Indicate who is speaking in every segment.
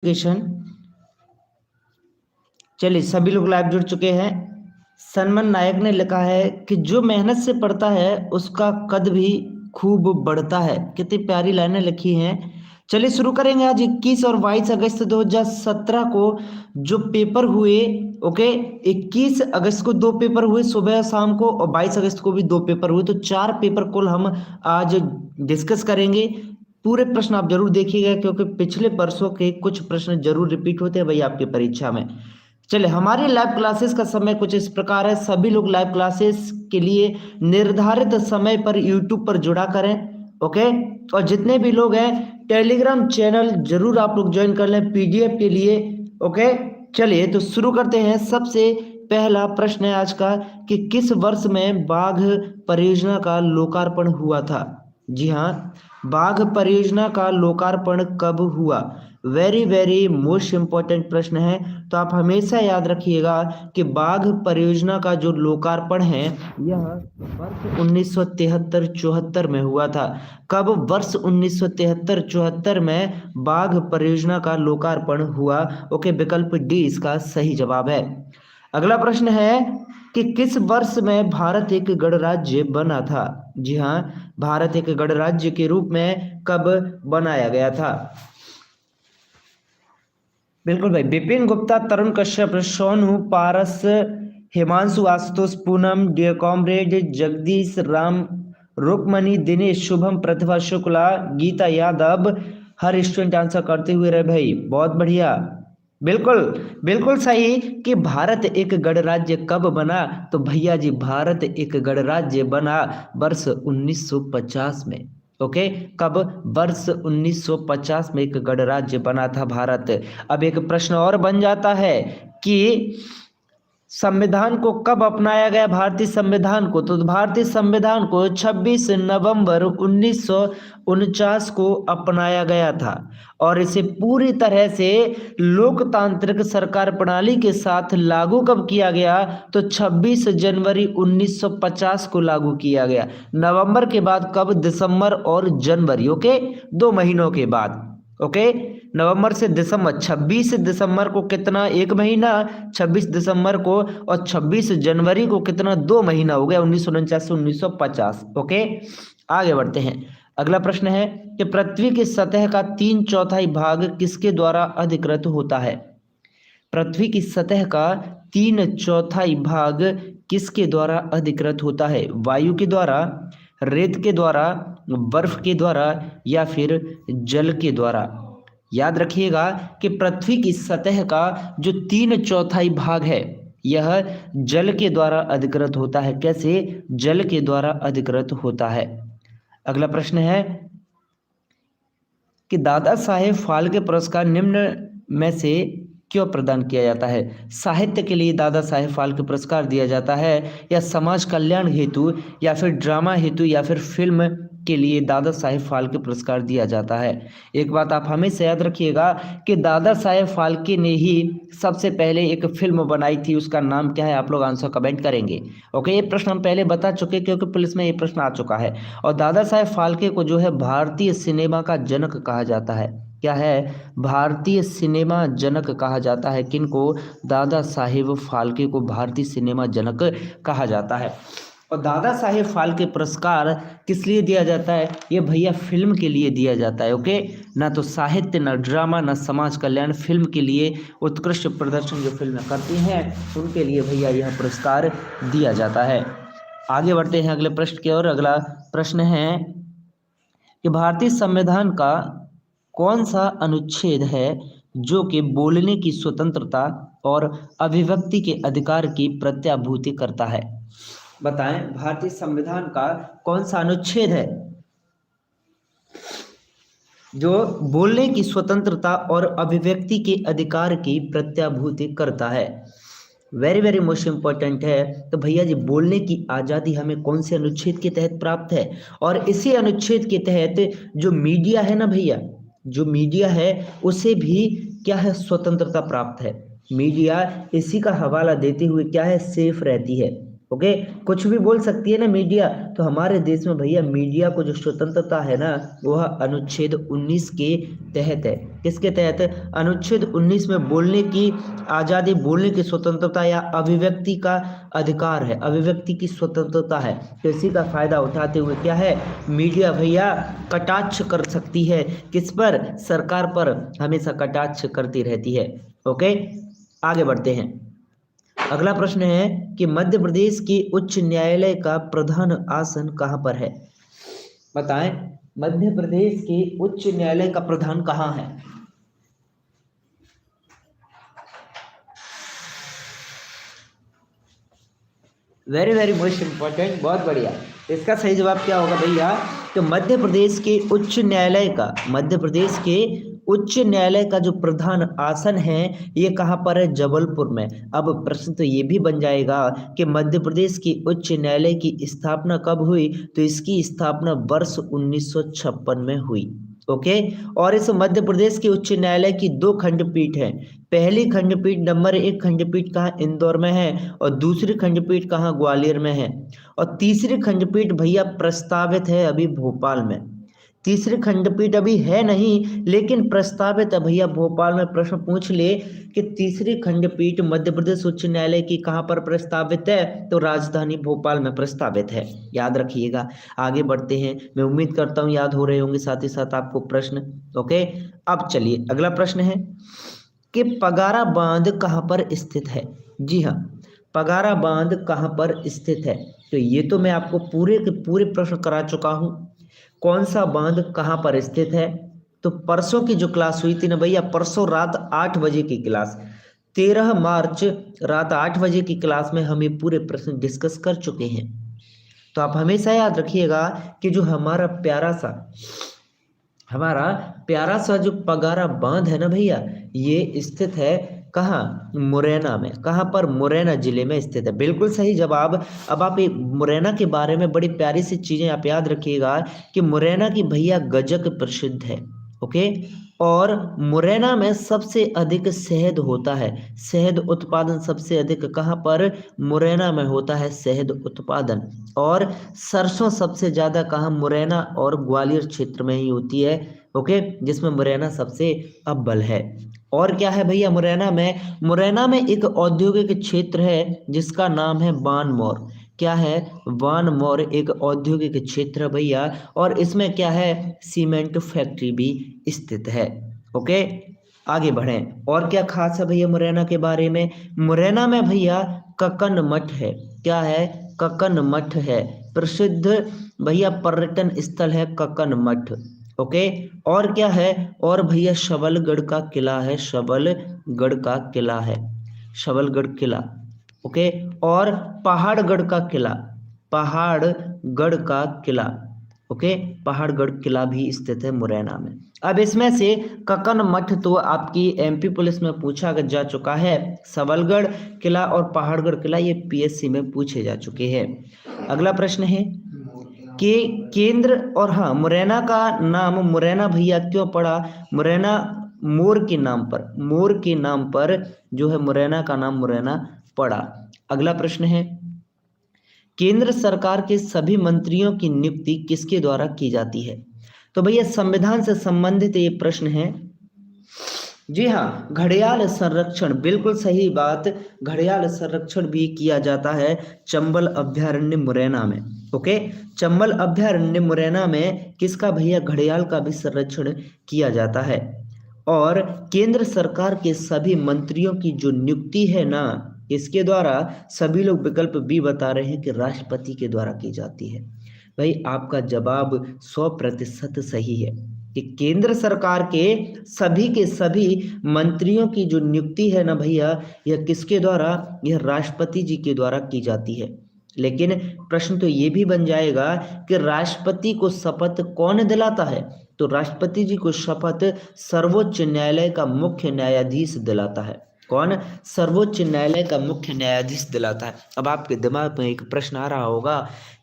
Speaker 1: Education. चलिए सभी लोग लाइव जुड़ चुके हैं। सनमन नायक ने लिखा है कि जो मेहनत से पढ़ता है उसका कद भी खूब बढ़ता है। कितनी प्यारी लाइनें लिखी हैं। चलिए शुरू करेंगे। आज 21 और 22 अगस्त 2017 को जो पेपर हुए, ओके, 21 अगस्त को दो पेपर हुए सुबह और शाम को, और 22 अगस्त को भी दो पेपर हुए, तो चार पेपर कुल हम आज डिस्कस करेंगे। पूरे प्रश्न आप जरूर देखिएगा क्योंकि पिछले वर्षों के कुछ प्रश्न जरूर रिपीट होते हैं भाई आपकी परीक्षा में। चले, हमारी लाइव क्लासेस का समय कुछ इस प्रकार है। सभी लोग लाइव क्लासेस के लिए निर्धारित समय पर यूट्यूब पर जुड़ा करें, ओके। और जितने भी लोग हैं टेलीग्राम चैनल जरूर आप लोग ज्वाइन कर लें पीडीएफ के लिए, ओके। चलिए तो शुरू करते हैं। सबसे पहला प्रश्न है आज का कि किस वर्ष में बाघ परियोजना का लोकार्पण हुआ था। जी हाँ, बाघ परियोजना का लोकार्पण कब हुआ। वेरी वेरी मोस्ट इंपॉर्टेंट प्रश्न है। तो आप हमेशा याद रखिएगा कि बाघ परियोजना का जो लोकार्पण है यह वर्ष 1973-74 में हुआ था। कब? वर्ष 1973-74 में बाघ परियोजना का लोकार्पण हुआ। ओके, विकल्प डी इसका सही जवाब है। अगला प्रश्न है कि किस वर्ष में भारत एक गणराज्य बना था। जी हाँ, भारत एक गणराज्य के रूप में कब बनाया गया था। बिल्कुल भाई, विपिन गुप्ता, तरुण कश्यप, सोनू, पारस, हिमांशु, आशुतोष, पूनम, डियर कॉमरेड, जगदीश राम, रुकमणि, दिनेश, शुभम, प्रतिभा शुक्ला, गीता यादव। हर स्टूडेंट आंसर करते हुए रहे भाई, बहुत बढ़िया। बिल्कुल बिल्कुल सही कि भारत एक गणराज्य कब बना। तो भैया जी, भारत एक गणराज्य बना वर्ष 1950 में। ओके, कब? वर्ष 1950 में एक गणराज्य बना था भारत। अब एक प्रश्न और बन जाता है कि संविधान को कब अपनाया गया, भारतीय संविधान को। तो भारतीय संविधान को 26 नवंबर 1949 को अपनाया गया था और इसे पूरी तरह से लोकतांत्रिक सरकार प्रणाली के साथ लागू कब किया गया। तो 26 जनवरी 1950 को लागू किया गया। नवंबर के बाद कब? दिसंबर और जनवरी, ओके, 2 महीनों के बाद। ओके, नवंबर से दिसंबर, 26 दिसंबर को कितना? एक महीना, 26 दिसंबर को, और 26 जनवरी को कितना? 2 महीना हो गया, 1949 से 1950। ओके, आगे बढ़ते हैं। अगला प्रश्न है कि पृथ्वी की सतह का 3/4 भाग किसके द्वारा अधिकृत होता है। पृथ्वी की सतह का 3/4 भाग किसके द्वारा अधिकृत होता है। वायु के द्वारा, रेत के द्वारा, बर्फ के द्वारा, या फिर जल के द्वारा। याद रखिएगा कि पृथ्वी की सतह का जो 3/4 भाग है यह जल के द्वारा अधिकृत होता है। कैसे? जल के द्वारा अधिकृत होता है। अगला प्रश्न है कि दादा साहेब फाल्के पुरस्कार निम्न में से क्यों प्रदान किया जाता है। साहित्य के लिए दादा साहेब फाल्के पुरस्कार दिया जाता है, या समाज कल्याण हेतु, या फिर ड्रामा हेतु, या फिर फिल्म के लिए दादा साहेब फाल्के पुरस्कार दिया जाता है। एक बात आप हमेशा याद रखिएगा कि दादा साहेब फाल्के ने ही सबसे पहले एक फिल्म बनाई थी, उसका नाम क्या है आप लोग आंसर कमेंट करेंगे। ओके, ये प्रश्न हम पहले बता चुके क्योंकि पुलिस में ये प्रश्न आ चुका है। और दादा साहेब फाल्के को जो है भारतीय सिनेमा का जनक कहा जाता है। क्या है? भारतीय सिनेमा जनक कहा जाता है। किनको? दादा साहेब फाल्के को भारतीय सिनेमा जनक कहा जाता है। और दादा साहेब फाल्के पुरस्कार किस लिए दिया जाता है? ये भैया फिल्म के लिए दिया जाता है। ओके, ना तो साहित्य, ना ड्रामा, ना समाज कल्याण, फिल्म के लिए उत्कृष्ट प्रदर्शन जो फिल्में करती हैं उनके लिए भैया यह पुरस्कार दिया जाता है। आगे बढ़ते हैं अगले प्रश्न की ओर। अगला प्रश्न है कि भारतीय संविधान का कौन सा अनुच्छेद है जो कि बोलने की स्वतंत्रता और अभिव्यक्ति के अधिकार की प्रत्याभूति करता है। बताएं, भारतीय संविधान का कौन सा अनुच्छेद है जो बोलने की स्वतंत्रता और अभिव्यक्ति के अधिकार की प्रत्याभूति करता है। वेरी वेरी मोस्ट इंपॉर्टेंट है। तो भैया जी, बोलने की आज़ादी हमें कौन से अनुच्छेद के तहत प्राप्त है। और इसी अनुच्छेद के तहत जो मीडिया है ना भैया, जो मीडिया है उसे भी क्या है? स्वतंत्रता प्राप्त है। मीडिया इसी का हवाला देते हुए क्या है? सेफ रहती है। ओके, कुछ भी बोल सकती है ना मीडिया। तो हमारे देश में भैया मीडिया को जो स्वतंत्रता है ना, वह अनुच्छेद 19 के तहत है। किसके तहत? अनुच्छेद 19 में बोलने की आज़ादी, बोलने की स्वतंत्रता या अभिव्यक्ति का अधिकार है, अभिव्यक्ति की स्वतंत्रता है। तो इसी का फायदा उठाते हुए क्या है, मीडिया भैया कटाक्ष कर सकती है। किस पर? सरकार पर हमेशा कटाक्ष करती रहती है। ओके, आगे बढ़ते हैं। अगला प्रश्न है कि मध्य प्रदेश की उच्च न्यायालय का प्रधान आसन कहाँ पर है? बताएं, मध्य प्रदेश के उच्च न्यायालय का प्रधान कहाँ है? वेरी वेरी मोस्ट इंपॉर्टेंट, बहुत बढ़िया। इसका सही जवाब क्या होगा भैया? तो मध्य प्रदेश के उच्च न्यायालय का, मध्य प्रदेश के उच्च न्यायालय का जो प्रधान आसन है ये कहाँ पर है? जबलपुर में। अब प्रश्न तो ये भी बन जाएगा कि मध्य प्रदेश की उच्च न्यायालय की स्थापना कब हुई? तो इसकी स्थापना वर्ष 1956 में हुई। ओके, और इस मध्य प्रदेश के उच्च न्यायालय की 2 खंडपीठ हैं। पहली खंडपीठ, नंबर 1 खंडपीठ कहाँ? इंदौर में है। और दूसरी खंडपीठ कहाँ? ग्वालियर में है। और तीसरी खंडपीठ भैया प्रस्तावित है अभी भोपाल में। तीसरी खंडपीठ अभी है नहीं, लेकिन प्रस्तावित है भैया भोपाल में। प्रश्न पूछ ले कि तीसरी खंडपीठ मध्य प्रदेश उच्च न्यायालय की कहाँ पर प्रस्तावित है? तो राजधानी भोपाल में प्रस्तावित है, याद रखिएगा। आगे बढ़ते हैं, मैं उम्मीद करता हूँ याद हो रहे होंगे साथ ही साथ आपको प्रश्न। ओके, अब चलिए अगला प्रश्न है कि पगारा बांध कहाँ पर स्थित है? जी हाँ, पगारा बांध कहाँ पर स्थित है? तो ये तो मैं आपको पूरे के पूरे प्रश्न करा चुका हूँ। कौन सा बांध कहाँ पर स्थित है? तो परसों की जो क्लास हुई थी ना भैया, परसों रात 8 बजे की क्लास, 13 मार्च रात 8 बजे की क्लास में हम ये पूरे प्रश्न डिस्कस कर चुके हैं। तो आप हमेशा याद रखिएगा कि जो हमारा प्यारा सा जो पगारा बांध है ना भैया, ये स्थित है कहाँ? मुरैना में। कहाँ पर? मुरैना जिले में स्थित है। बिल्कुल सही जवाब। अब आप मुरैना के बारे में बड़ी प्यारी सी चीजें आप याद रखिएगा कि मुरैना की भैया गजक प्रसिद्ध है। ओके, और मुरैना में सबसे अधिक शहद होता है। शहद उत्पादन सबसे अधिक कहाँ पर? मुरैना में होता है शहद उत्पादन। और सरसों सबसे ज्यादा कहाँ? मुरैना और ग्वालियर क्षेत्र में ही होती है। ओके, जिसमें मुरैना सबसे अव्वल है। और क्या है भैया मुरैना में? मुरैना में एक औद्योगिक क्षेत्र है जिसका नाम है बानमौर। क्या है? बानमौर एक औद्योगिक क्षेत्र है भैया, और इसमें क्या है? सीमेंट फैक्ट्री भी स्थित है। ओके, आगे बढ़ें। और क्या खास है भैया मुरैना के बारे में? मुरैना में भैया कक्कन मठ है। क्या है? कक्कन मठ है, प्रसिद्ध भैया पर्यटन स्थल है कक्कन मठ। ओके, और क्या है? और भैया शबलगढ़ का किला है, शबलगढ़ का किला है, शबलगढ़ किला। ओके, और पहाड़गढ़ का किला, पहाड़गढ़ का किला। ओके, पहाड़गढ़ किला भी स्थित है मुरैना में। अब इसमें से कक्कन मठ तो आपकी एमपी पुलिस में पूछा जा चुका है। सबलगढ़ किला और पहाड़गढ़ किला ये पीएससी में पूछे जा चुके हैं। अगला प्रश्न है कि केंद्र, और हाँ, मुरैना का नाम मुरैना भैया क्यों पड़ा? मुरैना मोर के नाम पर, मोर के नाम पर जो है मुरैना का नाम मुरैना पड़ा। अगला प्रश्न है, केंद्र सरकार के सभी मंत्रियों की नियुक्ति किसके द्वारा की जाती है? तो भैया संविधान से संबंधित ये प्रश्न है। जी हाँ, घड़ियाल संरक्षण, बिल्कुल सही बात। घड़ियाल संरक्षण भी किया जाता है चंबल अभ्यारण्य मुरैना में। ओके, चंबल अभ्यारण्य मुरैना में किसका भैया? घड़ियाल का भी संरक्षण किया जाता है। और केंद्र सरकार के सभी मंत्रियों की जो नियुक्ति है ना, इसके द्वारा सभी लोग विकल्प बी बता रहे हैं कि राष्ट्रपति के द्वारा की जाती है। भाई आपका जवाब 100% सही है कि केंद्र सरकार के सभी मंत्रियों की जो नियुक्ति है ना भैया, यह किसके द्वारा? यह राष्ट्रपति जी के द्वारा की जाती है। लेकिन प्रश्न तो ये भी बन जाएगा कि राष्ट्रपति को शपथ कौन दिलाता है? तो राष्ट्रपति जी को शपथ सर्वोच्च न्यायालय का मुख्य न्यायाधीश दिलाता है। कौन? सर्वोच्च न्यायालय का मुख्य न्यायाधीश दिलाता है। अब आपके दिमाग में एक प्रश्न आ रहा होगा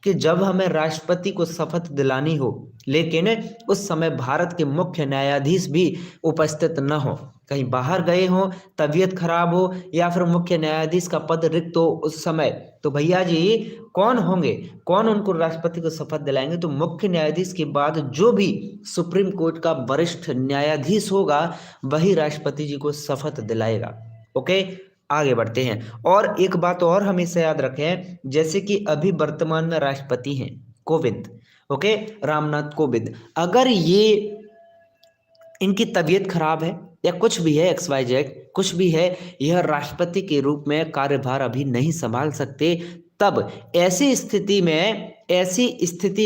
Speaker 1: कि जब हमें राष्ट्रपति को शपथ दिलानी हो लेकिन उस समय भारत के मुख्य न्यायाधीश भी उपस्थित न हो, कहीं बाहर गए हो, तबीयत खराब हो, या फिर मुख्य न्यायाधीश का पद रिक्त हो उस समय, तो भैया जी कौन होंगे, कौन उनको राष्ट्रपति को शपथ दिलाएंगे? तो मुख्य न्यायाधीश के बाद जो भी सुप्रीम कोर्ट का वरिष्ठ न्यायाधीश होगा वही राष्ट्रपति जी को शपथ दिलाएगा। ओके, आगे बढ़ते हैं। और एक बात और हमेशा याद रखें, जैसे कि अभी वर्तमान में राष्ट्रपति हैं कोविंद, ओके, रामनाथ कोविंद, अगर ये इनकी तबीयत खराब है या कुछ भी है, XYZ कुछ भी है, यह राष्ट्रपति के रूप में कार्यभार अभी नहीं संभाल सकते, तब ऐसी स्थिति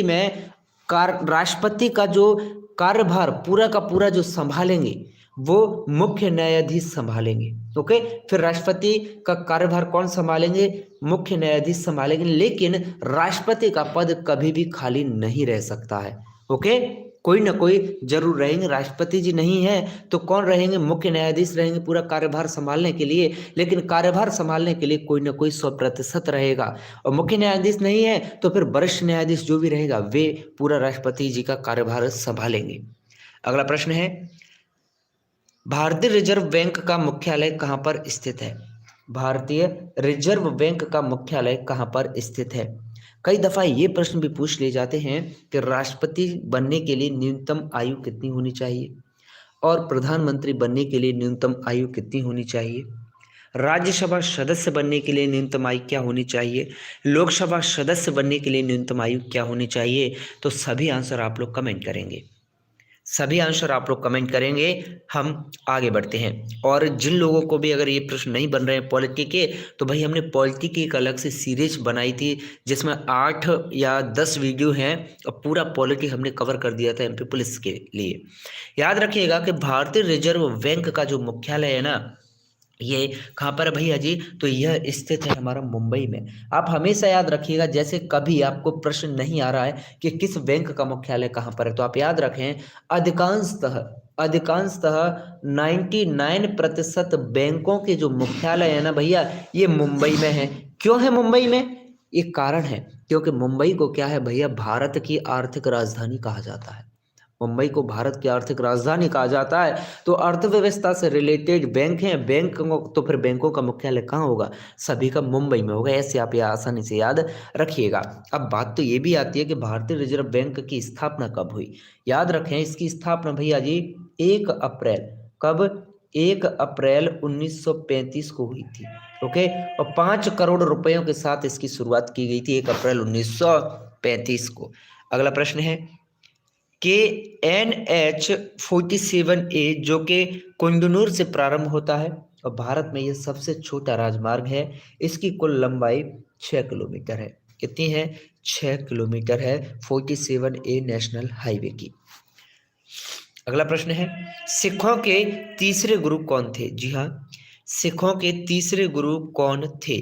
Speaker 1: में राष्ट्रपति का जो कार्यभार पूरा का पूरा जो संभालेंगे वो मुख्य न्यायाधीश संभालेंगे। ओके, फिर राष्ट्रपति का कार्यभार कौन संभालेंगे? मुख्य न्यायाधीश संभालेंगे, लेकिन राष्ट्रपति का पद कभी भी खाली नहीं रह सकता है। ओके, कोई ना कोई जरूर रहेंगे, राष्ट्रपति जी नहीं है तो कौन रहेंगे? मुख्य न्यायाधीश रहेंगे पूरा कार्यभार संभालने के लिए, लेकिन कार्यभार संभालने के लिए कोई ना कोई 100% रहेगा, और मुख्य न्यायाधीश नहीं है तो फिर वरिष्ठ न्यायाधीश जो भी रहेगा वे पूरा राष्ट्रपति जी का कार्यभार संभालेंगे। अगला प्रश्न है, भारतीय रिजर्व बैंक का मुख्यालय कहाँ पर स्थित है? भारतीय रिजर्व बैंक का मुख्यालय कहाँ पर स्थित है? कई दफा ये प्रश्न भी पूछ लिए जाते हैं कि राष्ट्रपति बनने के लिए न्यूनतम आयु कितनी होनी चाहिए, और प्रधानमंत्री बनने के लिए न्यूनतम आयु कितनी होनी चाहिए, राज्यसभा सदस्य बनने के लिए न्यूनतम आयु क्या होनी चाहिए, लोकसभा सदस्य बनने के लिए न्यूनतम आयु क्या होनी चाहिए? तो सभी आंसर आप लोग कमेंट करेंगे, सभी आंसर आप लोग कमेंट करेंगे। हम आगे बढ़ते हैं। और जिन लोगों को भी अगर ये प्रश्न नहीं बन रहे हैं पॉलिटी के, तो भाई हमने पॉलिटी की एक अलग से सीरीज बनाई थी जिसमें 8 या 10 वीडियो हैं, और पूरा पॉलिटी हमने कवर कर दिया था MP पुलिस के लिए। याद रखिएगा कि भारतीय रिजर्व बैंक का जो मुख्यालय है ना, ये कहाँ पर है भैया जी? तो यह स्थित है हमारा मुंबई में। आप हमेशा याद रखिएगा, जैसे कभी आपको प्रश्न नहीं आ रहा है कि किस बैंक का मुख्यालय कहाँ पर है, तो आप याद रखें अधिकांशतः 99% बैंकों के जो मुख्यालय है ना भैया, ये मुंबई में है। क्यों है मुंबई में? एक कारण है, क्योंकि मुंबई को क्या है भैया, भारत की आर्थिक राजधानी कहा जाता है। मुंबई को भारत की आर्थिक राजधानी कहा जाता है, तो अर्थव्यवस्था से रिलेटेड बैंक हैं, तो फिर बैंकों का मुख्यालय कहाँ होगा? सभी का मुंबई में होगा। ऐसे आप यह आसानी से याद रखिएगा। अब बात तो ये भी आती है कि भारतीय रिजर्व बैंक की स्थापना कब हुई? याद रखें, इसकी स्थापना भैया जी 1 अप्रैल, कब? 1 अप्रैल 1935 को हुई थी। ओके, और 5 करोड़ रुपयों के साथ इसकी शुरुआत की गई थी 1 अप्रैल 1935 को। अगला प्रश्न है, के NH-47A जो कि कुंडनूर से प्रारंभ होता है, और भारत में यह सबसे छोटा राजमार्ग है। इसकी कुल लंबाई 6 किलोमीटर है। कितनी है? 6 किलोमीटर है 47A नेशनल हाईवे की। अगला प्रश्न है, सिखों के तीसरे गुरु कौन थे? जी हाँ, सिखों के तीसरे गुरु कौन थे?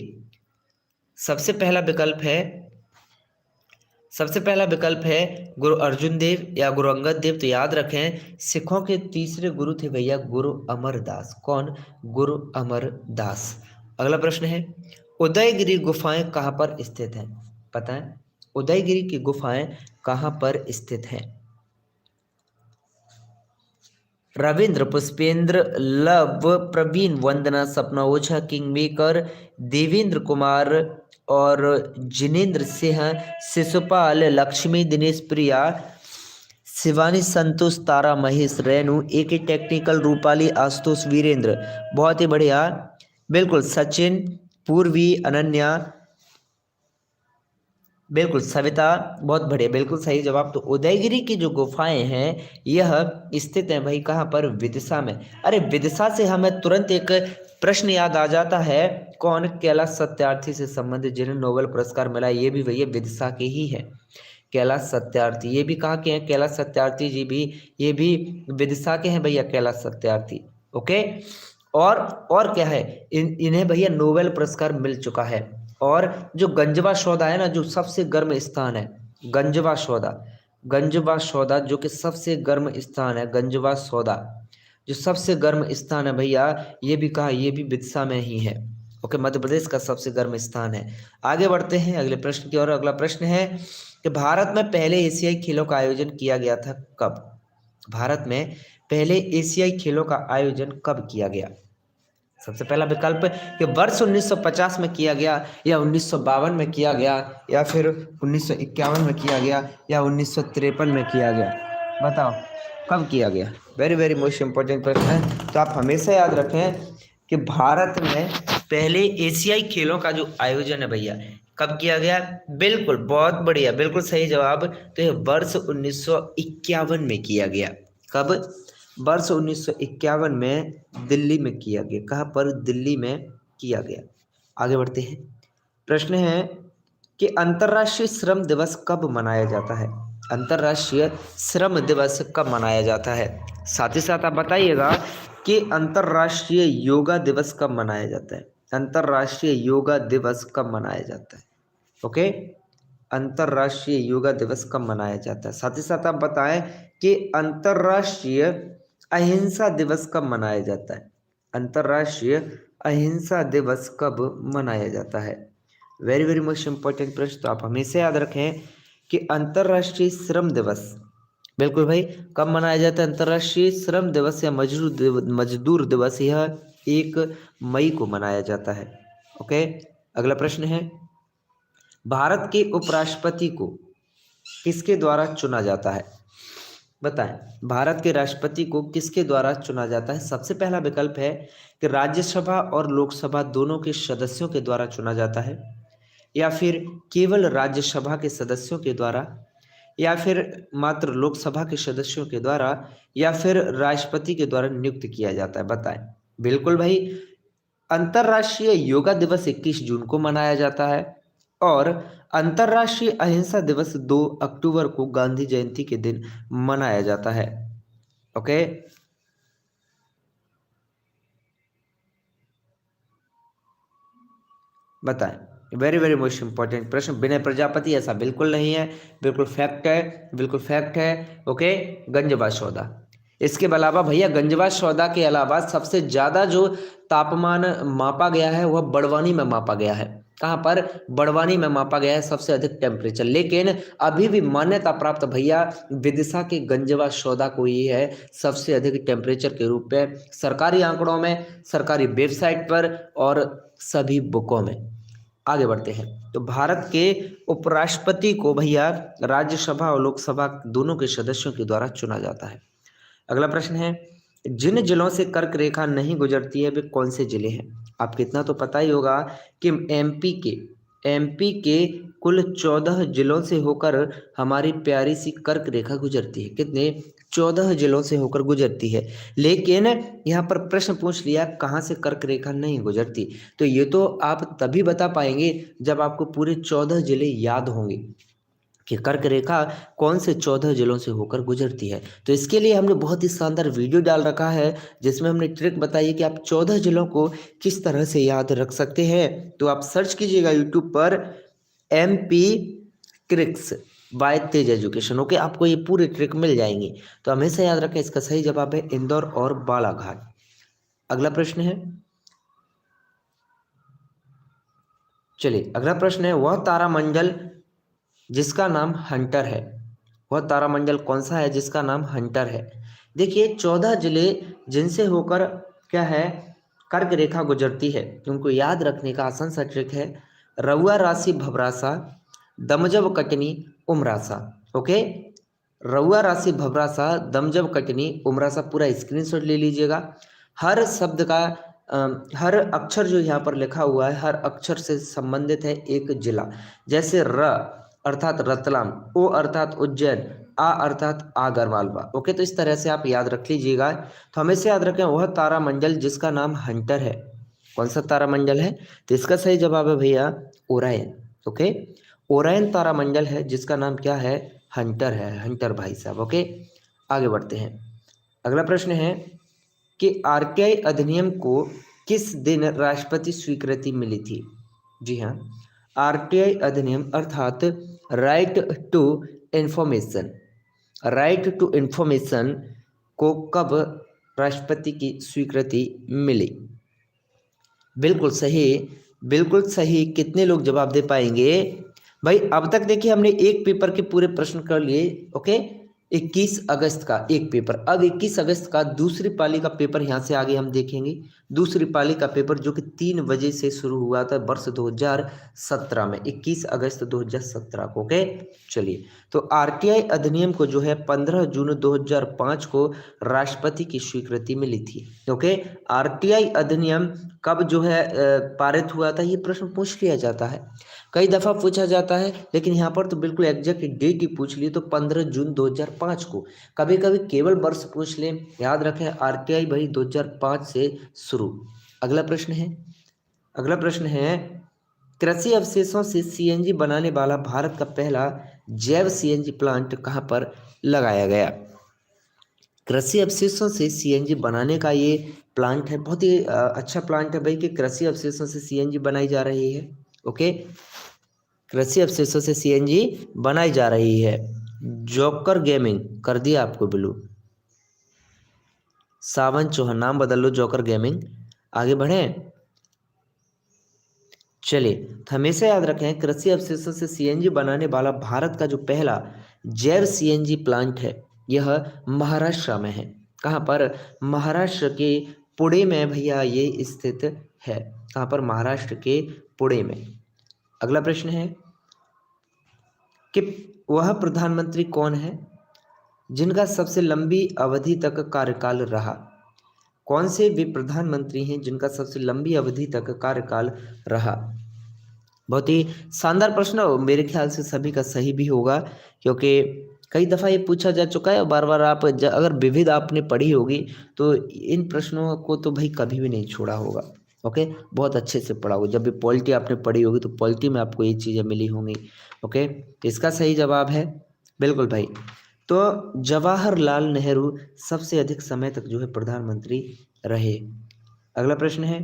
Speaker 1: सबसे पहला विकल्प है गुरु अर्जुन देव या गुरु अंगद देव। तो याद रखें, सिखों के तीसरे गुरु थे भैया गुरु अमरदास। कौन? गुरु अमरदास। अगला प्रश्न है, उदयगिरी गुफाएं कहाँ पर स्थित हैं? पता है उदयगिरी की गुफाएं कहाँ पर स्थित हैं? रविंद्र, पुष्पेंद्र, लव, प्रवीण, वंदना, सपना ओझा, किंग मेकर, देवेंद्र कुमार और जिनेंद्र सिंह, शिशुपाल, लक्ष्मी, दिनेश प्रिया, शिवानी, संतोष, तारा, महेश, रेणु, AK टेक्निकल, रूपाली, आशुतोष, वीरेंद्र। बहुत ही बढ़िया, बिल्कुल सचिन, पूर्वी, अनन्या, बिल्कुल सविता, बहुत बढ़िया, बिल्कुल सही जवाब। तो उदयगिरी की जो गुफाएं हैं यह स्थित है भाई कहाँ पर? विदिशा में। अरे विदिशा से हमें तुरंत एक प्रश्न याद आ जाता है, कौन? कैलाश सत्यार्थी से संबंधित, जिन्हें नोबेल पुरस्कार मिला, ये भी भैया विदिशा के ही है। कैलाश सत्यार्थी, ये भी कहाँ के हैं? कैलाश सत्यार्थी जी भी, ये भी विदिशा के हैं भैया, कैलाश सत्यार्थी। ओके, और क्या है, इन्हें भैया नोबेल पुरस्कार मिल चुका है। और जो गंजवा सौदा है ना, जो सबसे गर्म स्थान है, गंजवा सौदा जो कि सबसे गर्म स्थान है, गंजवा सौदा जो सबसे गर्म स्थान है भैया, ये भी कहा, ये भी विदिशा में ही है। ओके, मध्य प्रदेश का सबसे गर्म स्थान है। आगे बढ़ते हैं अगले प्रश्न की ओर। अगला प्रश्न है कि भारत में पहले एशियाई खेलों का आयोजन किया गया था कब? भारत में पहले एशियाई खेलों का आयोजन कब किया गया? सबसे पहला विकल्प कि वर्ष 1950 में किया गया, या 1952 में किया गया, या फिर 1951 में किया गया, या 1953 में किया गया। बताओ कब किया गया? वेरी वेरी मोस्ट इंपॉर्टेंट प्रश्न है। तो आप हमेशा याद रखें कि भारत में पहले एशियाई खेलों का जो आयोजन है भैया, कब किया गया? बिल्कुल, बहुत बढ़िया, बिल्कुल सही जवाब। तो यह वर्ष 1951 में किया गया। कब? वर्ष 1951 में दिल्ली में किया गया। कहाँ पर? दिल्ली में किया गया। आगे बढ़ते हैं। प्रश्न है कि अंतर्राष्ट्रीय श्रम दिवस कब मनाया जाता है? अंतर्राष्ट्रीय श्रम दिवस कब मनाया जाता है? साथ ही साथ आप बताइएगा कि अंतर्राष्ट्रीय योगा दिवस कब मनाया जाता है? अंतर्राष्ट्रीय योगा दिवस कब मनाया जाता है? ओके, अंतर्राष्ट्रीय योगा दिवस कब मनाया जाता है? साथ ही साथ आप बताएं कि अंतर्राष्ट्रीय अहिंसा दिवस कब मनाया जाता है? अंतर्राष्ट्रीय अहिंसा दिवस कब मनाया जाता है? वेरी वेरी मोस्ट इंपॉर्टेंट प्रश्न। तो आप हमेशा याद रखें कि अंतर्राष्ट्रीय श्रम दिवस, बिल्कुल भाई, कब मनाया जाता है? अंतर्राष्ट्रीय श्रम दिवस या मजदूर दिवस यह 1 मई को मनाया जाता है। ओके, अगला प्रश्न है भारत के उपराष्ट्रपति को किसके द्वारा चुना जाता है? बताएं, भारत के राष्ट्रपति को किसके द्वारा चुना जाता है? सबसे पहला विकल्प है कि राज्यसभा और लोकसभा दोनों के सदस्यों के द्वारा चुना जाता है, या फिर केवल राज्यसभा के सदस्यों के द्वारा, या फिर मात्र लोकसभा के सदस्यों के द्वारा, या फिर राष्ट्रपति के द्वारा नियुक्त किया जाता है। बताएं। बिल्कुल भाई, अंतर्राष्ट्रीय योगा दिवस 21 जून को मनाया जाता है, और अंतर्राष्ट्रीय अहिंसा दिवस 2 अक्टूबर को गांधी जयंती के दिन मनाया जाता है। ओके, बताएं। वेरी वेरी मोस्ट इंपॉर्टेंट प्रश्न। विनय प्रजापति, ऐसा बिल्कुल नहीं है, बिल्कुल फैक्ट है, बिल्कुल फैक्ट है। ओके, गंजवा सौदा। इसके अलावा भैया, गंजवा सौदा के अलावा सबसे ज्यादा जो तापमान मापा गया है वह बड़वानी में मापा गया है। कहाँ पर? बड़वानी में मापा गया है सबसे अधिक टेम्परेचर। लेकिन अभी भी मान्यता प्राप्त भैया विदिशा के गंजवा सौदा को ही है सबसे अधिक टेम्परेचर के रूप में, सरकारी आंकड़ों में, सरकारी वेबसाइट पर और सभी बुकों में। आगे बढ़ते हैं। तो भारत के उपराष्ट्रपति को भैया राज्यसभा और लोकसभा दोनों के सदस्यों के द्वारा चुना जाता है। अगला प्रश्न है जिन जिलों से कर्क रेखा नहीं गुजरती है वे कौन से जिले हैं? आपको इतना तो पता ही होगा कि एमपी के कुल 14 जिलों से होकर हमारी प्यारी सी कर्क रेखा गुजरती है। कितने? 14 जिलों से होकर गुजरती है। लेकिन यहाँ पर प्रश्न पूछ लिया कहाँ से कर्क रेखा नहीं गुजरती, तो ये तो आप तभी बता पाएंगे जब आपको पूरे 14 जिले याद होंगे कि कर्क रेखा कौन से 14 जिलों से होकर गुजरती है। तो इसके लिए हमने बहुत ही शानदार वीडियो डाल रखा है जिसमें हमने ट्रिक बताई है कि आप 14 जिलों को किस तरह से याद रख सकते हैं। तो आप सर्च कीजिएगा यूट्यूब पर MP क्रिक्स बाय तेज एजुकेशन। ओके, आपको ये पूरी ट्रिक मिल जाएंगी। तो हमेशा याद रखें, इसका सही जवाब है इंदौर और बालाघाट। अगला प्रश्न है, चलिए अगला प्रश्न है वह तारामंडल जिसका नाम हंटर है, वह तारामंडल कौन सा है जिसका नाम हंटर है? देखिए 14 जिले जिनसे होकर क्या है कर्क रेखा गुजरती है, उनको याद रखने का आसान सा ट्रिक है रउआ राशि भवरासा, दमजब कटनी, उमरासा। ओके, रउआ राशि भवरासा, दमजब कटनी, उमरासा पूरा स्क्रीनशॉट ले लीजिएगा। हर शब्द का हर अक्षर जो यहाँ पर लिखा हुआ है हर अक्षर से संबंधित है एक जिला। जैसे र अर्थात रतलाम, ओ अर्थात उज्जैन, आ अर्थात आगरमालवा। ओके, तो इस तरह से आप याद रख लीजिएगा। तो हमेशा याद रखें वह तारामंडल जिसका नाम हंटर है। कौन सा तारामंडल है? तो इसका सही जवाब है भैया ओरायन। ओके, ओरायन तारामंडल है जिसका नाम क्या है? हंटर है, हंटर भाई साहब। ओके, आगे बढ़ते हैं। अगला प्रश्न है कि आरटीआई अधिनियम को किस दिन राष्ट्रपति स्वीकृति मिली थी? जी हाँ, आरटीआई अधिनियम अर्थात right to information, right to information को कब राष्ट्रपति की स्वीकृति मिली? बिल्कुल सही, बिल्कुल सही। कितने लोग जवाब दे पाएंगे? भाई अब तक देखिए हमने एक पेपर के पूरे प्रश्न कर लिए। ओके, 21 अगस्त का एक पेपर। अब 21 अगस्त का दूसरी पाली का पेपर यहाँ से आगे हम देखेंगे। दूसरी पाली का पेपर जो कि 3 बजे से शुरू हुआ था वर्ष 2017 में, 21 अगस्त 2017 को। ओके, चलिए। तो आरटीआई अधिनियम को जो है 15 जून 2005 को राष्ट्रपति की स्वीकृति मिली थी। ओके, आरटीआई अधिनियम कब जो है पारित हुआ था, ये प्रश्न पूछ लिया जाता है, कई दफ़ा पूछा जाता है, लेकिन यहाँ पर तो बिल्कुल एग्जैक्ट डेट ही पूछ ली, तो 15 जून 2005 को। कभी कभी केवल वर्ष पूछ लें, याद रखें आरटीआई भाई 2005 से शुरू। अगला प्रश्न है, अगला प्रश्न है, कृषि अवशेषों से सीएनजी बनाने वाला भारत का पहला जैव सीएनजी प्लांट कहाँ पर लगाया गया? कृषि अवशेषों से सीएनजी बनाने का ये प्लांट है, बहुत ही अच्छा प्लांट है भाई, कि कृषि अवशेषों से सीएनजी बनाई जा रही है। ओके, कृषि अवशेषों से सीएनजी बनाई जा रही है। जोकर गेमिंग कर दिया आपको ब्लू। सावन चौहान, नाम बदल लो, जोकर गेमिंग। आगे बढ़ें, चलिए। तो हमेशा याद रखें, कृषि अवशेषों से सीएनजी बनाने वाला भारत का जो पहला जैव सीएनजी प्लांट है, यह महाराष्ट्र में है। कहाँ पर? महाराष्ट्र के पुणे में भैया ये स्थित है। कहाँ पर? महाराष्ट्र के पुणे में। अगला प्रश्न है कि वह प्रधानमंत्री कौन है जिनका सबसे लंबी अवधि तक कार्यकाल रहा? कौन से वे प्रधानमंत्री हैं जिनका सबसे लंबी अवधि तक कार्यकाल रहा? बहुत ही शानदार प्रश्न हो, मेरे ख्याल से सभी का सही भी होगा, क्योंकि कई दफ़ा ये पूछा जा चुका है। और बार बार आप अगर विविध आपने पढ़ी होगी तो इन प्रश्नों को तो भाई कभी भी नहीं छोड़ा होगा। ओके, बहुत अच्छे से पढ़ा होगा। जब भी पॉलिटी आपने पढ़ी होगी तो पॉलिटी में आपको ये चीज़ें मिली होंगी। ओके, तो इसका सही जवाब है बिल्कुल भाई। तो जवाहरलाल नेहरू सबसे अधिक समय तक जो है प्रधानमंत्री रहे। अगला प्रश्न है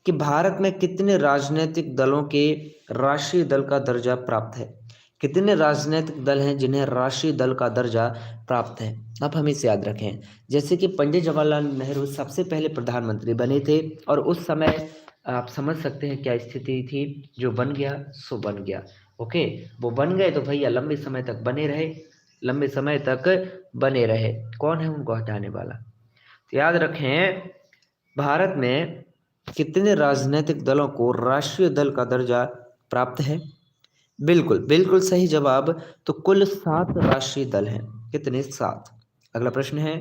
Speaker 1: कि भारत में कितने राजनीतिक दलों के राष्ट्रीय दल का दर्जा प्राप्त है? कितने राजनीतिक दल हैं जिन्हें राष्ट्रीय दल का दर्जा प्राप्त है? आप हमेशा याद रखें, जैसे कि पंडित जवाहरलाल नेहरू सबसे पहले प्रधानमंत्री बने थे, और उस समय आप समझ सकते हैं क्या स्थिति थी। जो बन गया सो बन गया। ओके, वो बन गए तो भैया लंबे समय तक बने रहे, लंबे समय तक बने रहे। कौन है उनको हटाने वाला? तो याद रखें, भारत में कितने राजनीतिक दलों को राष्ट्रीय दल का दर्जा प्राप्त है? बिल्कुल बिल्कुल सही जवाब। तो कुल 7 राष्ट्रीय दल हैं। कितने? 7। अगला प्रश्न है,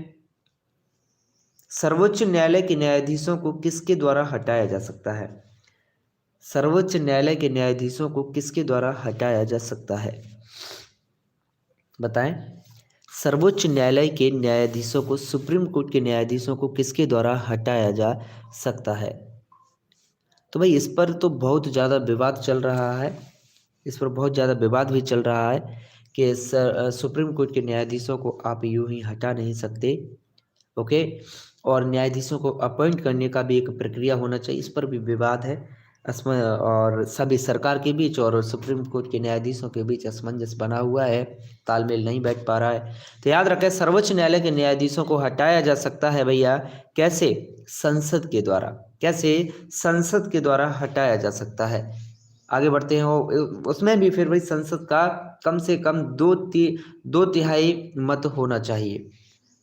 Speaker 1: सर्वोच्च न्यायालय के न्यायाधीशों को किसके द्वारा हटाया जा सकता है? सर्वोच्च न्यायालय के न्यायाधीशों को किसके द्वारा हटाया जा सकता है? बताएं। सर्वोच्च न्यायालय के न्यायाधीशों को, सुप्रीम कोर्ट के न्यायाधीशों को किसके द्वारा हटाया जा सकता है? तो भाई इस पर तो बहुत ज़्यादा विवाद चल रहा है, इस पर बहुत ज़्यादा विवाद भी चल रहा है कि सुप्रीम कोर्ट के न्यायाधीशों को आप यूं ही हटा नहीं सकते। ओके, और न्यायाधीशों को अपॉइंट करने का भी एक प्रक्रिया होना चाहिए, इस पर भी विवाद है। और सभी सरकार के बीच और सुप्रीम कोर्ट के न्यायाधीशों के बीच असमंजस बना हुआ है, तालमेल नहीं बैठ पा रहा है। तो याद रखें, सर्वोच्च न्यायालय के न्यायाधीशों को हटाया जा सकता है भैया, कैसे? संसद के द्वारा। कैसे? संसद के द्वारा हटाया जा सकता है। आगे बढ़ते हैं, उसमें भी फिर भाई संसद का कम से कम दो तिहाई मत होना चाहिए।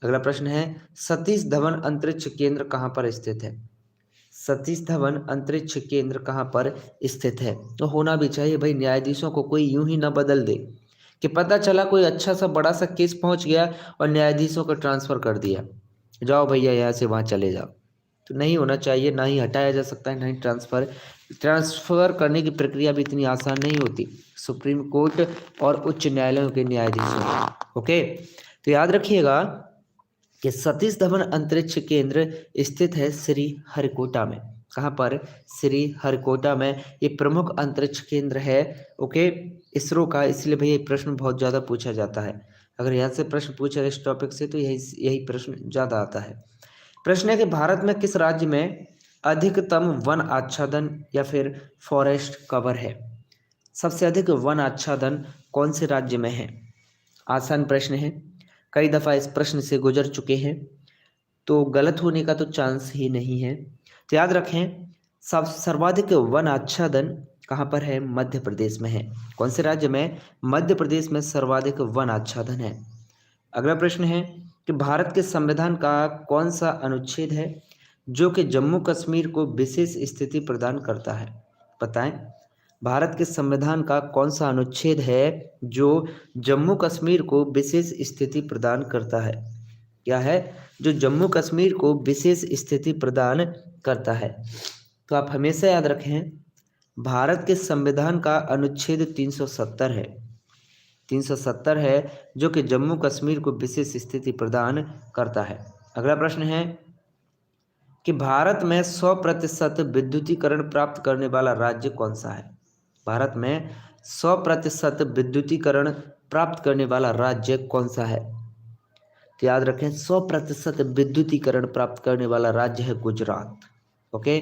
Speaker 1: अगला प्रश्न है, सतीश धवन अंतरिक्ष केंद्र कहाँ पर स्थित है? सतीश धवन अंतरिक्ष केंद्र कहाँ पर स्थित है? तो होना भी चाहिए भाई, न्यायाधीशों को कोई यूं ही ना बदल दे कि पता चला कोई अच्छा सा बड़ा सा केस पहुंच गया और न्यायाधीशों को ट्रांसफर कर दिया, जाओ भैया यहाँ से वहाँ चले जाओ। तो नहीं होना चाहिए, ना ही हटाया जा सकता है, ना ही ट्रांसफर करने की प्रक्रिया भी इतनी आसान नहीं होती सुप्रीम कोर्ट और उच्च न्यायालयों के न्यायाधीशों। ओके, तो याद रखिएगा कि सतीश धवन अंतरिक्ष केंद्र स्थित है श्रीहरिकोटा में। कहाँ पर? श्रीहरिकोटा में। ये प्रमुख अंतरिक्ष केंद्र है, ओके, इसरो का। इसलिए भैया ये प्रश्न बहुत ज़्यादा पूछा जाता है। अगर यहाँ से प्रश्न पूछा इस टॉपिक से तो यही प्रश्न ज़्यादा आता है। प्रश्न है कि भारत में किस राज्य में अधिकतम वन आच्छादन या फिर फॉरेस्ट कवर है? सबसे अधिक वन आच्छादन कौन से राज्य में है? आसान प्रश्न है, कई दफ़ा इस प्रश्न से गुजर चुके हैं, तो गलत होने का तो चांस ही नहीं है। तो याद रखें, सब सर्वाधिक वन आच्छादन कहाँ पर है? मध्य प्रदेश में है। कौन से राज्य में? मध्य प्रदेश में सर्वाधिक वन आच्छादन है। अगला प्रश्न है कि भारत के संविधान का कौन सा अनुच्छेद है जो कि जम्मू कश्मीर को विशेष स्थिति प्रदान करता है? बताएं। भारत के संविधान का कौन सा अनुच्छेद है जो जम्मू कश्मीर को विशेष स्थिति प्रदान करता है? क्या है? जो जम्मू कश्मीर को विशेष स्थिति प्रदान करता है। तो आप हमेशा याद रखें, भारत के संविधान का अनुच्छेद 370 है। 370 है जो कि जम्मू कश्मीर को विशेष स्थिति प्रदान करता है। अगला प्रश्न है कि भारत में 100% विद्युतीकरण प्राप्त करने वाला राज्य कौन सा है? भारत में 100% विद्युतीकरण प्राप्त करने वाला राज्य कौन सा है? तो याद रखें, 100% विद्युतीकरण प्राप्त करने वाला राज्य है गुजरात। ओके।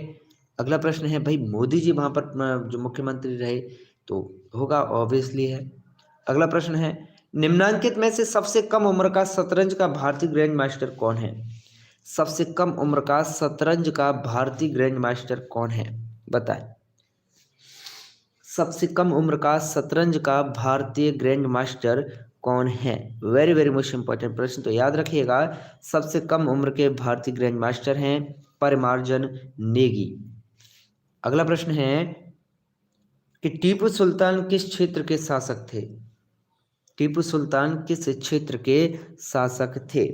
Speaker 1: अगला प्रश्न है भाई, मोदी जी वहाँ पर जो मुख्यमंत्री रहे तो होगा, ऑब्वियसली है। अगला प्रश्न है, निम्नांकित में से सबसे कम उम्र का शतरंज का भारतीय ग्रैंड मास्टर कौन है? सबसे कम उम्र का शतरंज का भारतीय ग्रैंड मास्टर कौन है? बताएं। सबसे कम उम्र का शतरंज का भारतीय ग्रैंड मास्टर कौन है? वेरी वेरी मोस्ट इंपॉर्टेंट प्रश्न, तो याद रखिएगा, सबसे कम उम्र के भारतीय ग्रैंड मास्टर हैं परिमार्जन नेगी। अगला प्रश्न है कि टीपू सुल्तान किस क्षेत्र के शासक थे? टीपू सुल्तान किस क्षेत्र के शासक थे?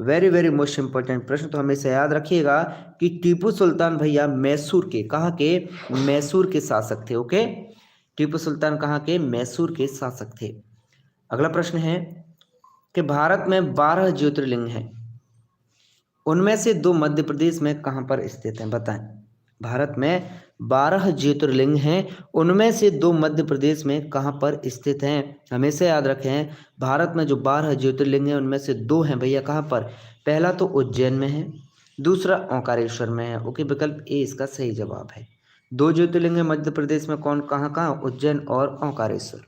Speaker 1: वेरी वेरी मोस्ट इंपॉर्टेंट प्रश्न, तो हमेशा याद रखिएगा कि टीपू सुल्तान भैया मैसूर के, कहाँ के? मैसूर के शासक थे। ओके। टीपू सुल्तान कहाँ के? मैसूर के शासक थे। अगला प्रश्न है कि भारत में 12 ज्योतिर्लिंग हैं, उनमें से 2 मध्य प्रदेश में कहाँ पर स्थित हैं? बताएं। भारत में 12 ज्योतिर्लिंग हैं, उनमें से 2 मध्य प्रदेश में कहाँ पर स्थित हैं? हमेशा याद रखें, भारत में जो 12 ज्योतिर्लिंग हैं उनमें से 2 हैं भैया कहाँ पर? पहला तो उज्जैन में है, दूसरा ओंकारेश्वर में है। ओके, विकल्प ए इसका सही जवाब है। 2 ज्योतिर्लिंग है मध्य प्रदेश में, कौन कहाँ कहाँ? उज्जैन और ओंकारेश्वर।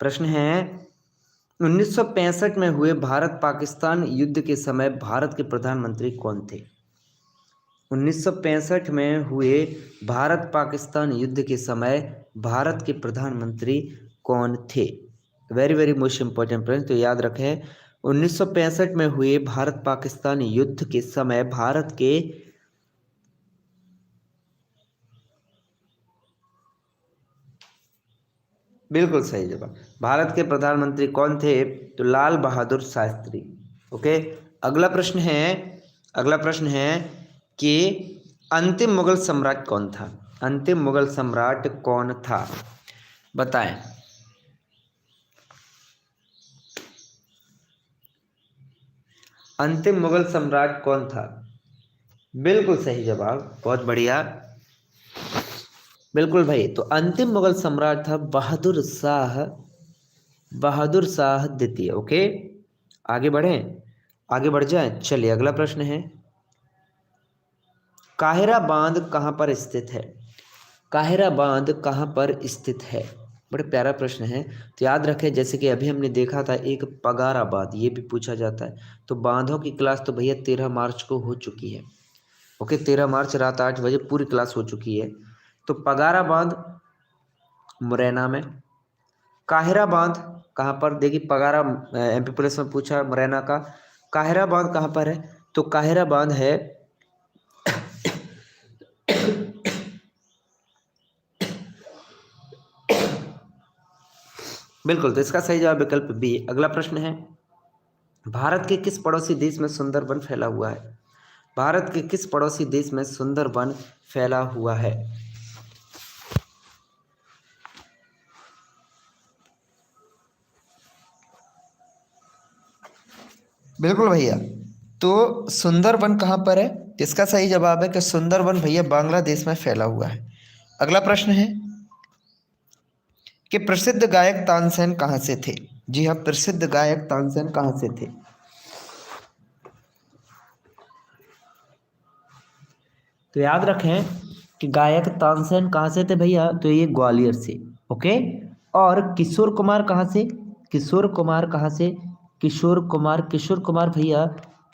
Speaker 1: प्रश्न है 1965 में हुए भारत पाकिस्तान युद्ध के समय भारत के प्रधानमंत्री कौन थे? 1965 में हुए भारत पाकिस्तान युद्ध के समय भारत के प्रधानमंत्री कौन थे? वेरी वेरी मोस्ट इंपॉर्टेंट प्रश्न, तो याद रखें, 1965 में हुए भारत पाकिस्तान युद्ध के समय भारत के बिल्कुल सही जवाब, भारत के प्रधानमंत्री कौन थे? तो लाल बहादुर शास्त्री। ओके। अगला प्रश्न है कि अंतिम मुगल सम्राट कौन था? अंतिम मुगल सम्राट कौन था? बताएं। अंतिम मुगल सम्राट कौन था? बिल्कुल सही जवाब, बहुत बढ़िया। बिल्कुल भाई, तो अंतिम मुगल सम्राट था बहादुर शाह द्वितीय। ओके, आगे बढ़ें, आगे बढ़ जाएं। चलिए अगला प्रश्न है, काहिरा बांध कहाँ पर स्थित है? काहिरा बांध कहाँ पर स्थित है? बड़े प्यारा प्रश्न है। तो याद रखें, जैसे कि अभी हमने देखा था एक पगारा बांध, ये भी पूछा जाता है। तो बांधों की क्लास तो भैया 13 मार्च को हो चुकी है। ओके, 13 मार्च रात 8 बजे पूरी क्लास हो चुकी है। तो पगारा बांध मुरैना में, काहिरा बांध कहाँ पर? देखिए पगारा एमपी पुलिस में पूछा मुरैना का, काहिरा बांध कहाँ पर है? तो काहिरा बांध है बिल्कुल, तो इसका सही जवाब विकल्प बी। अगला प्रश्न है, भारत के किस पड़ोसी देश में सुंदरबन फैला हुआ है? भारत के किस पड़ोसी देश में सुंदरबन फैला हुआ है? बिल्कुल भैया, तो सुंदरबन कहाँ पर है? इसका सही जवाब है कि सुंदरबन भैया बांग्लादेश में फैला हुआ है। अगला प्रश्न है कि प्रसिद्ध गायक तानसेन कहाँ से थे? जी हाँ, प्रसिद्ध गायक तानसेन कहाँ से थे? तो याद रखें कि गायक तानसेन कहाँ से थे भैया? तो ये ग्वालियर से। ओके। और किशोर कुमार कहाँ से? किशोर कुमार कहाँ से? किशोर कुमार भैया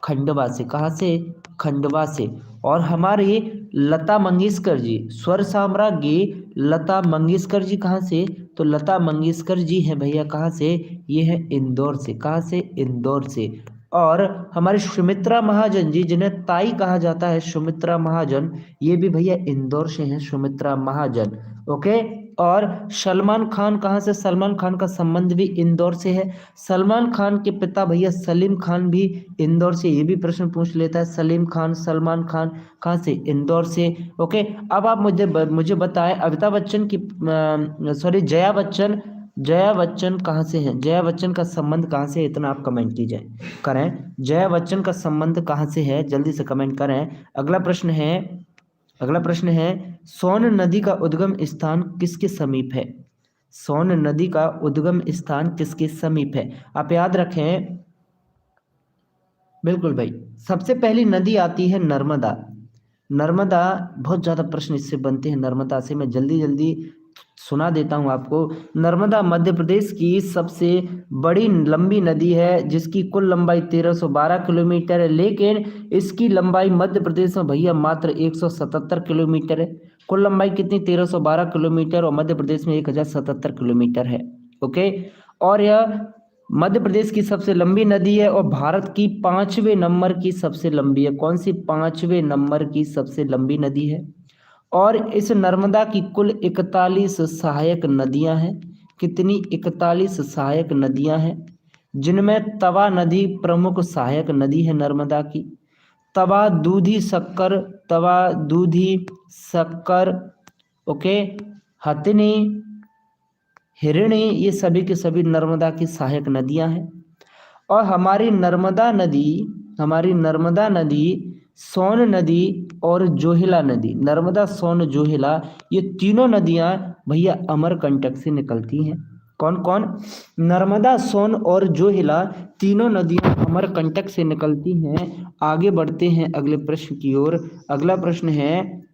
Speaker 1: खंडवा से। कहाँ से? खंडवा से। और हमारी लता मंगेशकर जी, स्वर साम्राज्ञी लता मंगेशकर जी कहाँ से? तो लता मंगेशकर जी हैं भैया कहाँ से? ये है इंदौर से। कहाँ से? इंदौर से। और हमारी सुमित्रा महाजन जी, जिन्हें ताई कहा जाता है, सुमित्रा महाजन, ये भी भैया इंदौर से हैं, सुमित्रा महाजन। ओके। और सलमान खान कहाँ से? सलमान खान का संबंध भी इंदौर से है। सलमान खान के पिता भैया सलीम खान भी इंदौर से। ये भी प्रश्न पूछ लेता है, सलीम खान, सलमान खान कहाँ से? इंदौर से। ओके। अब आप मुझे बताएं, अमिताभ बच्चन की सॉरी जया बच्चन कहाँ से हैं? जया बच्चन का संबंध कहाँ से है? इतना आप कमेंट कीजिए, करें। जया बच्चन का संबंध कहाँ से है? जल्दी से कमेंट करें। अगला प्रश्न है सोन नदी का उद्गम स्थान किसके समीप है? सोन नदी का उद्गम स्थान किसके समीप है? आप याद रखें। बिल्कुल भाई, सबसे पहली नदी आती है नर्मदा। नर्मदा, बहुत ज़्यादा प्रश्न इससे बनते हैं नर्मदा से, मैं जल्दी जल्दी सुना देता हूँ आपको। नर्मदा मध्य प्रदेश की सबसे बड़ी लंबी नदी है, जिसकी कुल लंबाई 1312 किलोमीटर है, लेकिन इसकी लंबाई मध्य प्रदेश में भैया मात्र 177 किलोमीटर है। कुल लंबाई कितनी? 1312 किलोमीटर, और मध्य प्रदेश में 1077 किलोमीटर है। ओके। और यह मध्य प्रदेश की सबसे लंबी नदी है और भारत की 5वें नंबर की सबसे लंबी है। कौन सी? 5वें नंबर की सबसे लंबी नदी है। और इस नर्मदा की कुल 41 सहायक नदियां हैं। कितनी? 41 सहायक नदियां हैं, जिनमें तवा नदी प्रमुख सहायक नदी है नर्मदा की। तवा, दूधी, शक्कर, तवा, दूधी, शक्कर, ओके, हथिनी, हिरणी, ये सभी के सभी नर्मदा की सहायक नदियां हैं। और हमारी नर्मदा नदी सोन नदी और जोहिला नदी, नर्मदा, सोन, जोहिला, ये तीनों नदियां भैया अमरकंटक से निकलती हैं। कौन कौन? नर्मदा, सोन और जोहिला, तीनों नदियां अमरकंटक से निकलती हैं। आगे बढ़ते हैं अगले प्रश्न की ओर। अगला प्रश्न है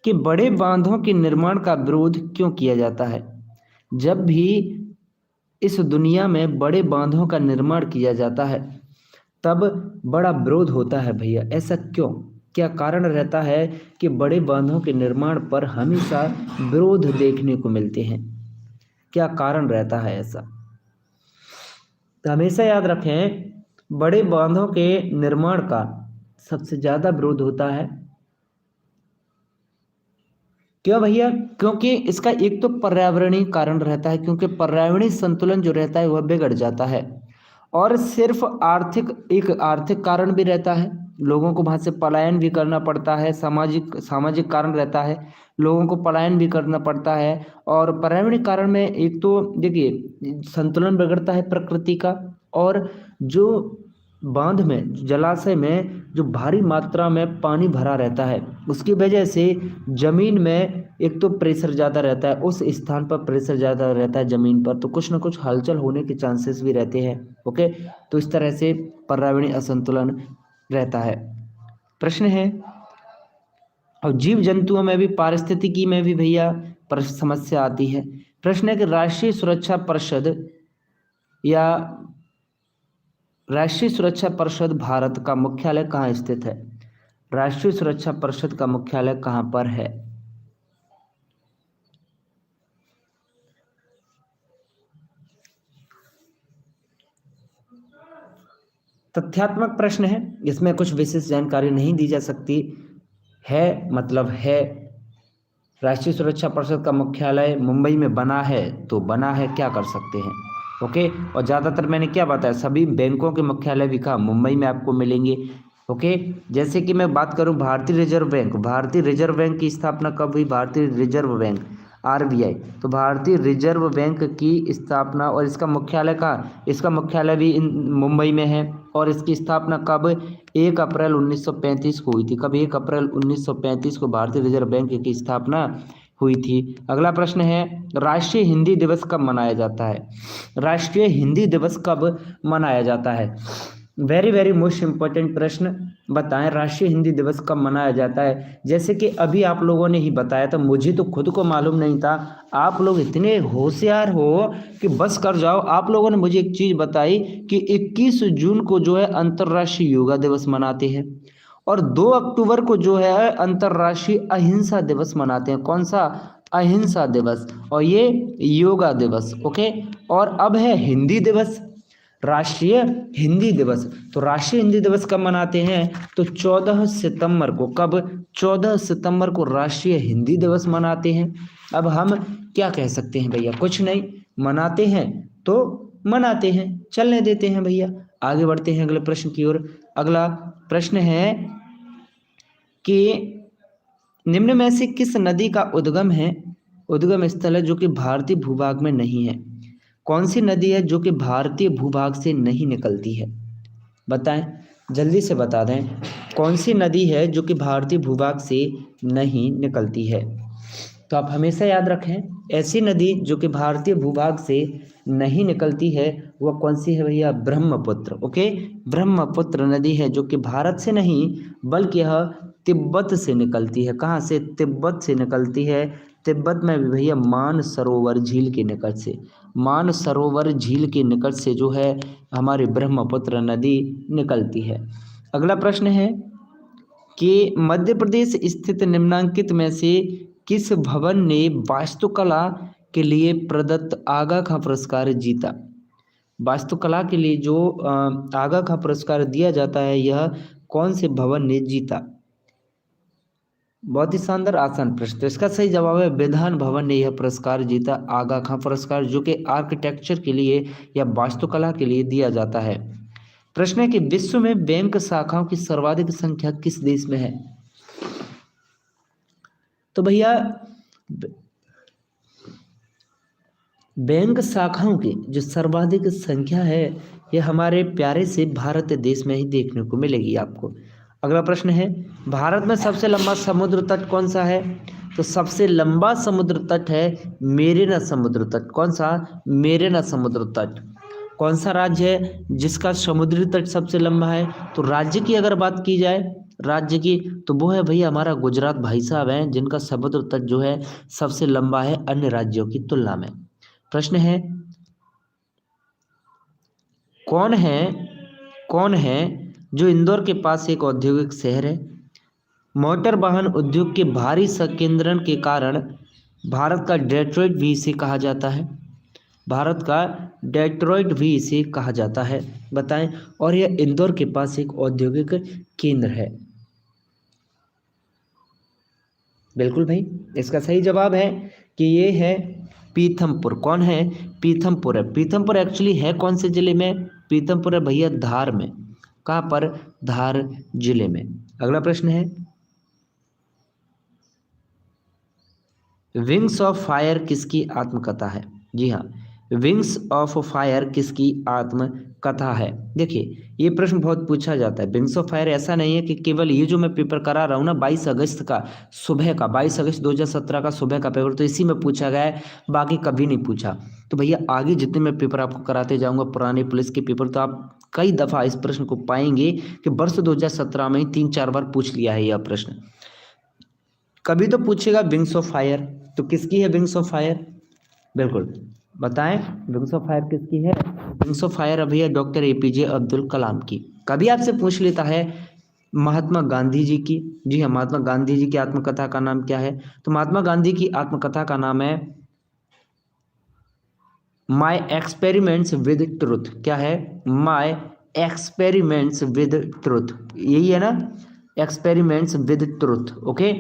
Speaker 1: कि बड़े बांधों के निर्माण का विरोध क्यों किया जाता है? जब भी इस दुनिया में बड़े बांधों का निर्माण किया जाता है तब बड़ा विरोध होता है भैया, ऐसा क्यों? क्या कारण रहता है कि बड़े बांधों के निर्माण पर हमेशा विरोध देखने को मिलते हैं? क्या कारण रहता है ऐसा? तो हमेशा याद रखें, बड़े बांधों के निर्माण का सबसे ज्यादा विरोध होता है। क्यों भैया? क्योंकि इसका एक तो पर्यावरणीय कारण रहता है, क्योंकि पर्यावरणीय संतुलन जो रहता है वह बिगड़ जाता है। और सिर्फ एक आर्थिक कारण भी रहता है, लोगों को वहां से पलायन भी करना पड़ता है। सामाजिक कारण रहता है, लोगों को पलायन भी करना पड़ता है। और पर्यावरणीय कारण में एक तो देखिए संतुलन बिगड़ता है प्रकृति का, और जो बांध में, जलाशय में जो भारी मात्रा में पानी भरा रहता है, उसकी वजह से जमीन में एक तो प्रेशर ज़्यादा रहता है, उस स्थान पर प्रेशर ज़्यादा रहता है जमीन पर, तो कुछ ना कुछ हलचल होने के चांसेस भी रहते हैं। ओके। तो इस तरह से पर्यावरणीय असंतुलन रहता है। प्रश्न है, और जीव जंतुओं में भी, पारिस्थितिकी में भी भैया समस्या आती है। प्रश्न है कि राष्ट्रीय सुरक्षा परिषद भारत का मुख्यालय कहाँ स्थित है? राष्ट्रीय सुरक्षा परिषद का मुख्यालय कहाँ पर है? तथ्यात्मक प्रश्न है, इसमें कुछ विशेष जानकारी नहीं दी जा सकती है, मतलब है। राष्ट्रीय सुरक्षा परिषद का मुख्यालय मुंबई में बना है तो बना है, क्या कर सकते हैं। ओके। और ज़्यादातर मैंने क्या बताया, सभी बैंकों के मुख्यालय भी कहाँ? मुंबई में आपको मिलेंगे। ओके। जैसे कि मैं बात करूं भारतीय रिजर्व बैंक की स्थापना कब हुई? भारतीय रिजर्व बैंक, आरबीआई, तो भारतीय रिजर्व बैंक की स्थापना, और इसका मुख्यालय कहाँ? इसका मुख्यालय भी मुंबई में है। और इसकी स्थापना कब? 1 अप्रैल 1935 को हुई थी। कब? 1 अप्रैल 1935 को भारतीय रिजर्व बैंक की स्थापना हुई थी। अगला प्रश्न है, राष्ट्रीय हिंदी दिवस कब मनाया जाता है? राष्ट्रीय हिंदी दिवस कब मनाया जाता है? वेरी वेरी मोस्ट इम्पोर्टेंट प्रश्न, बताएं राष्ट्रीय हिंदी दिवस कब मनाया जाता है। जैसे कि अभी आप लोगों ने ही बताया था, मुझे तो खुद को मालूम नहीं था। आप लोग इतने होशियार हो कि बस कर जाओ। आप लोगों ने मुझे एक चीज़ बताई कि 21 जून को जो है अंतर्राष्ट्रीय योगा दिवस मनाते हैं, और 2 अक्टूबर को जो है अंतर्राष्ट्रीय अहिंसा दिवस मनाते हैं। कौन सा? अहिंसा दिवस, और ये योगा दिवस। ओके, और अब है हिंदी दिवस, राष्ट्रीय हिंदी दिवस। तो राष्ट्रीय हिंदी दिवस कब मनाते हैं? तो 14 सितंबर को। कब? 14 सितंबर को राष्ट्रीय हिंदी दिवस मनाते हैं। अब हम क्या कह सकते हैं भैया? कुछ नहीं, मनाते हैं तो मनाते हैं, चलने देते हैं भैया। आगे बढ़ते हैं अगले प्रश्न की ओर। अगला प्रश्न है कि निम्न में से किस नदी का उद्गम स्थल है जो कि भारतीय भूभाग में नहीं है? कौन सी नदी है जो कि भारतीय भूभाग से नहीं निकलती है? बताएं, जल्दी से बता दें। कौन सी नदी है जो कि भारतीय भूभाग से नहीं निकलती है? तो आप हमेशा याद रखें, ऐसी नदी जो कि भारतीय भूभाग से नहीं निकलती है वह कौन सी है भैया? ब्रह्मपुत्र। ओके, ब्रह्मपुत्र नदी है जो कि भारत से नहीं बल्कि यह तिब्बत से निकलती है। कहाँ से? तिब्बत से निकलती है। तिब्बत में भी भैया मानसरोवर झील के निकट से, मानसरोवर झील के निकट से जो है हमारी ब्रह्मपुत्र नदी निकलती है। अगला प्रश्न है कि मध्य प्रदेश स्थित निम्नांकित में से किस भवन ने वास्तुकला के लिए प्रदत्त आगा खां पुरस्कार जीता? वास्तुकला के लिए जो आगा खां पुरस्कार दिया जाता है, यह कौन से भवन ने जीता? बहुत ही शानदार आसान प्रश्न। तो इसका सही जवाब है विधान भवन ने यह पुरस्कार जीता, आगा खां पुरस्कार, जो कि आर्किटेक्चर के लिए या वास्तुकला के लिए दिया जाता है। प्रश्न है कि विश्व में बैंक शाखाओं की सर्वाधिक संख्या किस देश में है? तो भैया बैंक शाखाओं की जो सर्वाधिक संख्या है यह हमारे प्यारे से भारत देश में ही देखने को मिलेगी आपको। अगला प्रश्न है, भारत में सबसे लंबा समुद्र तट कौन सा है? तो सबसे लंबा समुद्र तट है मेरिना समुद्र तट। कौन सा? मेरिना समुद्र तट। कौन सा राज्य है जिसका समुद्री तट सबसे लंबा है? तो राज्य की अगर बात की जाए, राज्य की, तो वो है भैया हमारा गुजरात भाई साहब हैं, जिनका समुद्र तट जो है सबसे लंबा है अन्य राज्यों की तुलना में। प्रश्न है, कौन है जो इंदौर के पास एक औद्योगिक शहर है? मोटर वाहन उद्योग के भारी संकेंद्रण के कारण भारत का डेट्रॉइट भी इसे कहा जाता है। भारत का डेट्रॉइट भी इसे कहा जाता है, बताएं। और यह इंदौर के पास एक औद्योगिक केंद्र है। बिल्कुल भाई, इसका सही जवाब है कि ये है पीथमपुर। कौन है? पीथमपुर है। पीथमपुर एक्चुअली है कौन से जिले में? पीथमपुर है भैया धार में। कहाँ पर? धार जिले में। अगला प्रश्न है, विंग्स ऑफ फायर किसकी आत्मकथा है? जी हाँ, विंग्स ऑफ फायर किसकी आत्मकथा है? देखिए, ये प्रश्न बहुत पूछा जाता है। विंग्स ऑफ फायर ऐसा नहीं है कि केवल ये जो मैं पेपर करा रहा हूँ ना 22 अगस्त का सुबह का, 22 अगस्त 2017 का सुबह का पेपर, तो इसी में पूछा गया है, बाकी कभी नहीं पूछा। तो भैया आगे जितने मैं पेपर आपको कराते जाऊँगा पुराने पुलिस के पेपर, तो आप कई दफ़ा इस प्रश्न को पाएंगे कि वर्ष 2017 में ही 3-4 बार पूछ लिया है यह प्रश्न। कभी तो पूछेगा विंग्स ऑफ फायर, तो किसकी है विंग्स ऑफ फायर? बिल्कुल बताएं, विंग्स ऑफ फायर किसकी है? विंग्स ऑफ फायर अभी है डॉक्टर एपीजे अब्दुल कलाम की। कभी आपसे पूछ लेता है महात्मा गांधी जी की। जी हाँ, महात्मा गांधी जी की आत्मकथा का नाम क्या है? तो महात्मा गांधी की आत्मकथा का नाम है माई एक्सपेरिमेंट्स विद ट्रुथ। क्या है? माई एक्सपेरिमेंट्स विद ट्रुथ, यही है ना, एक्सपेरिमेंट्स विद ट्रुथ। ओके,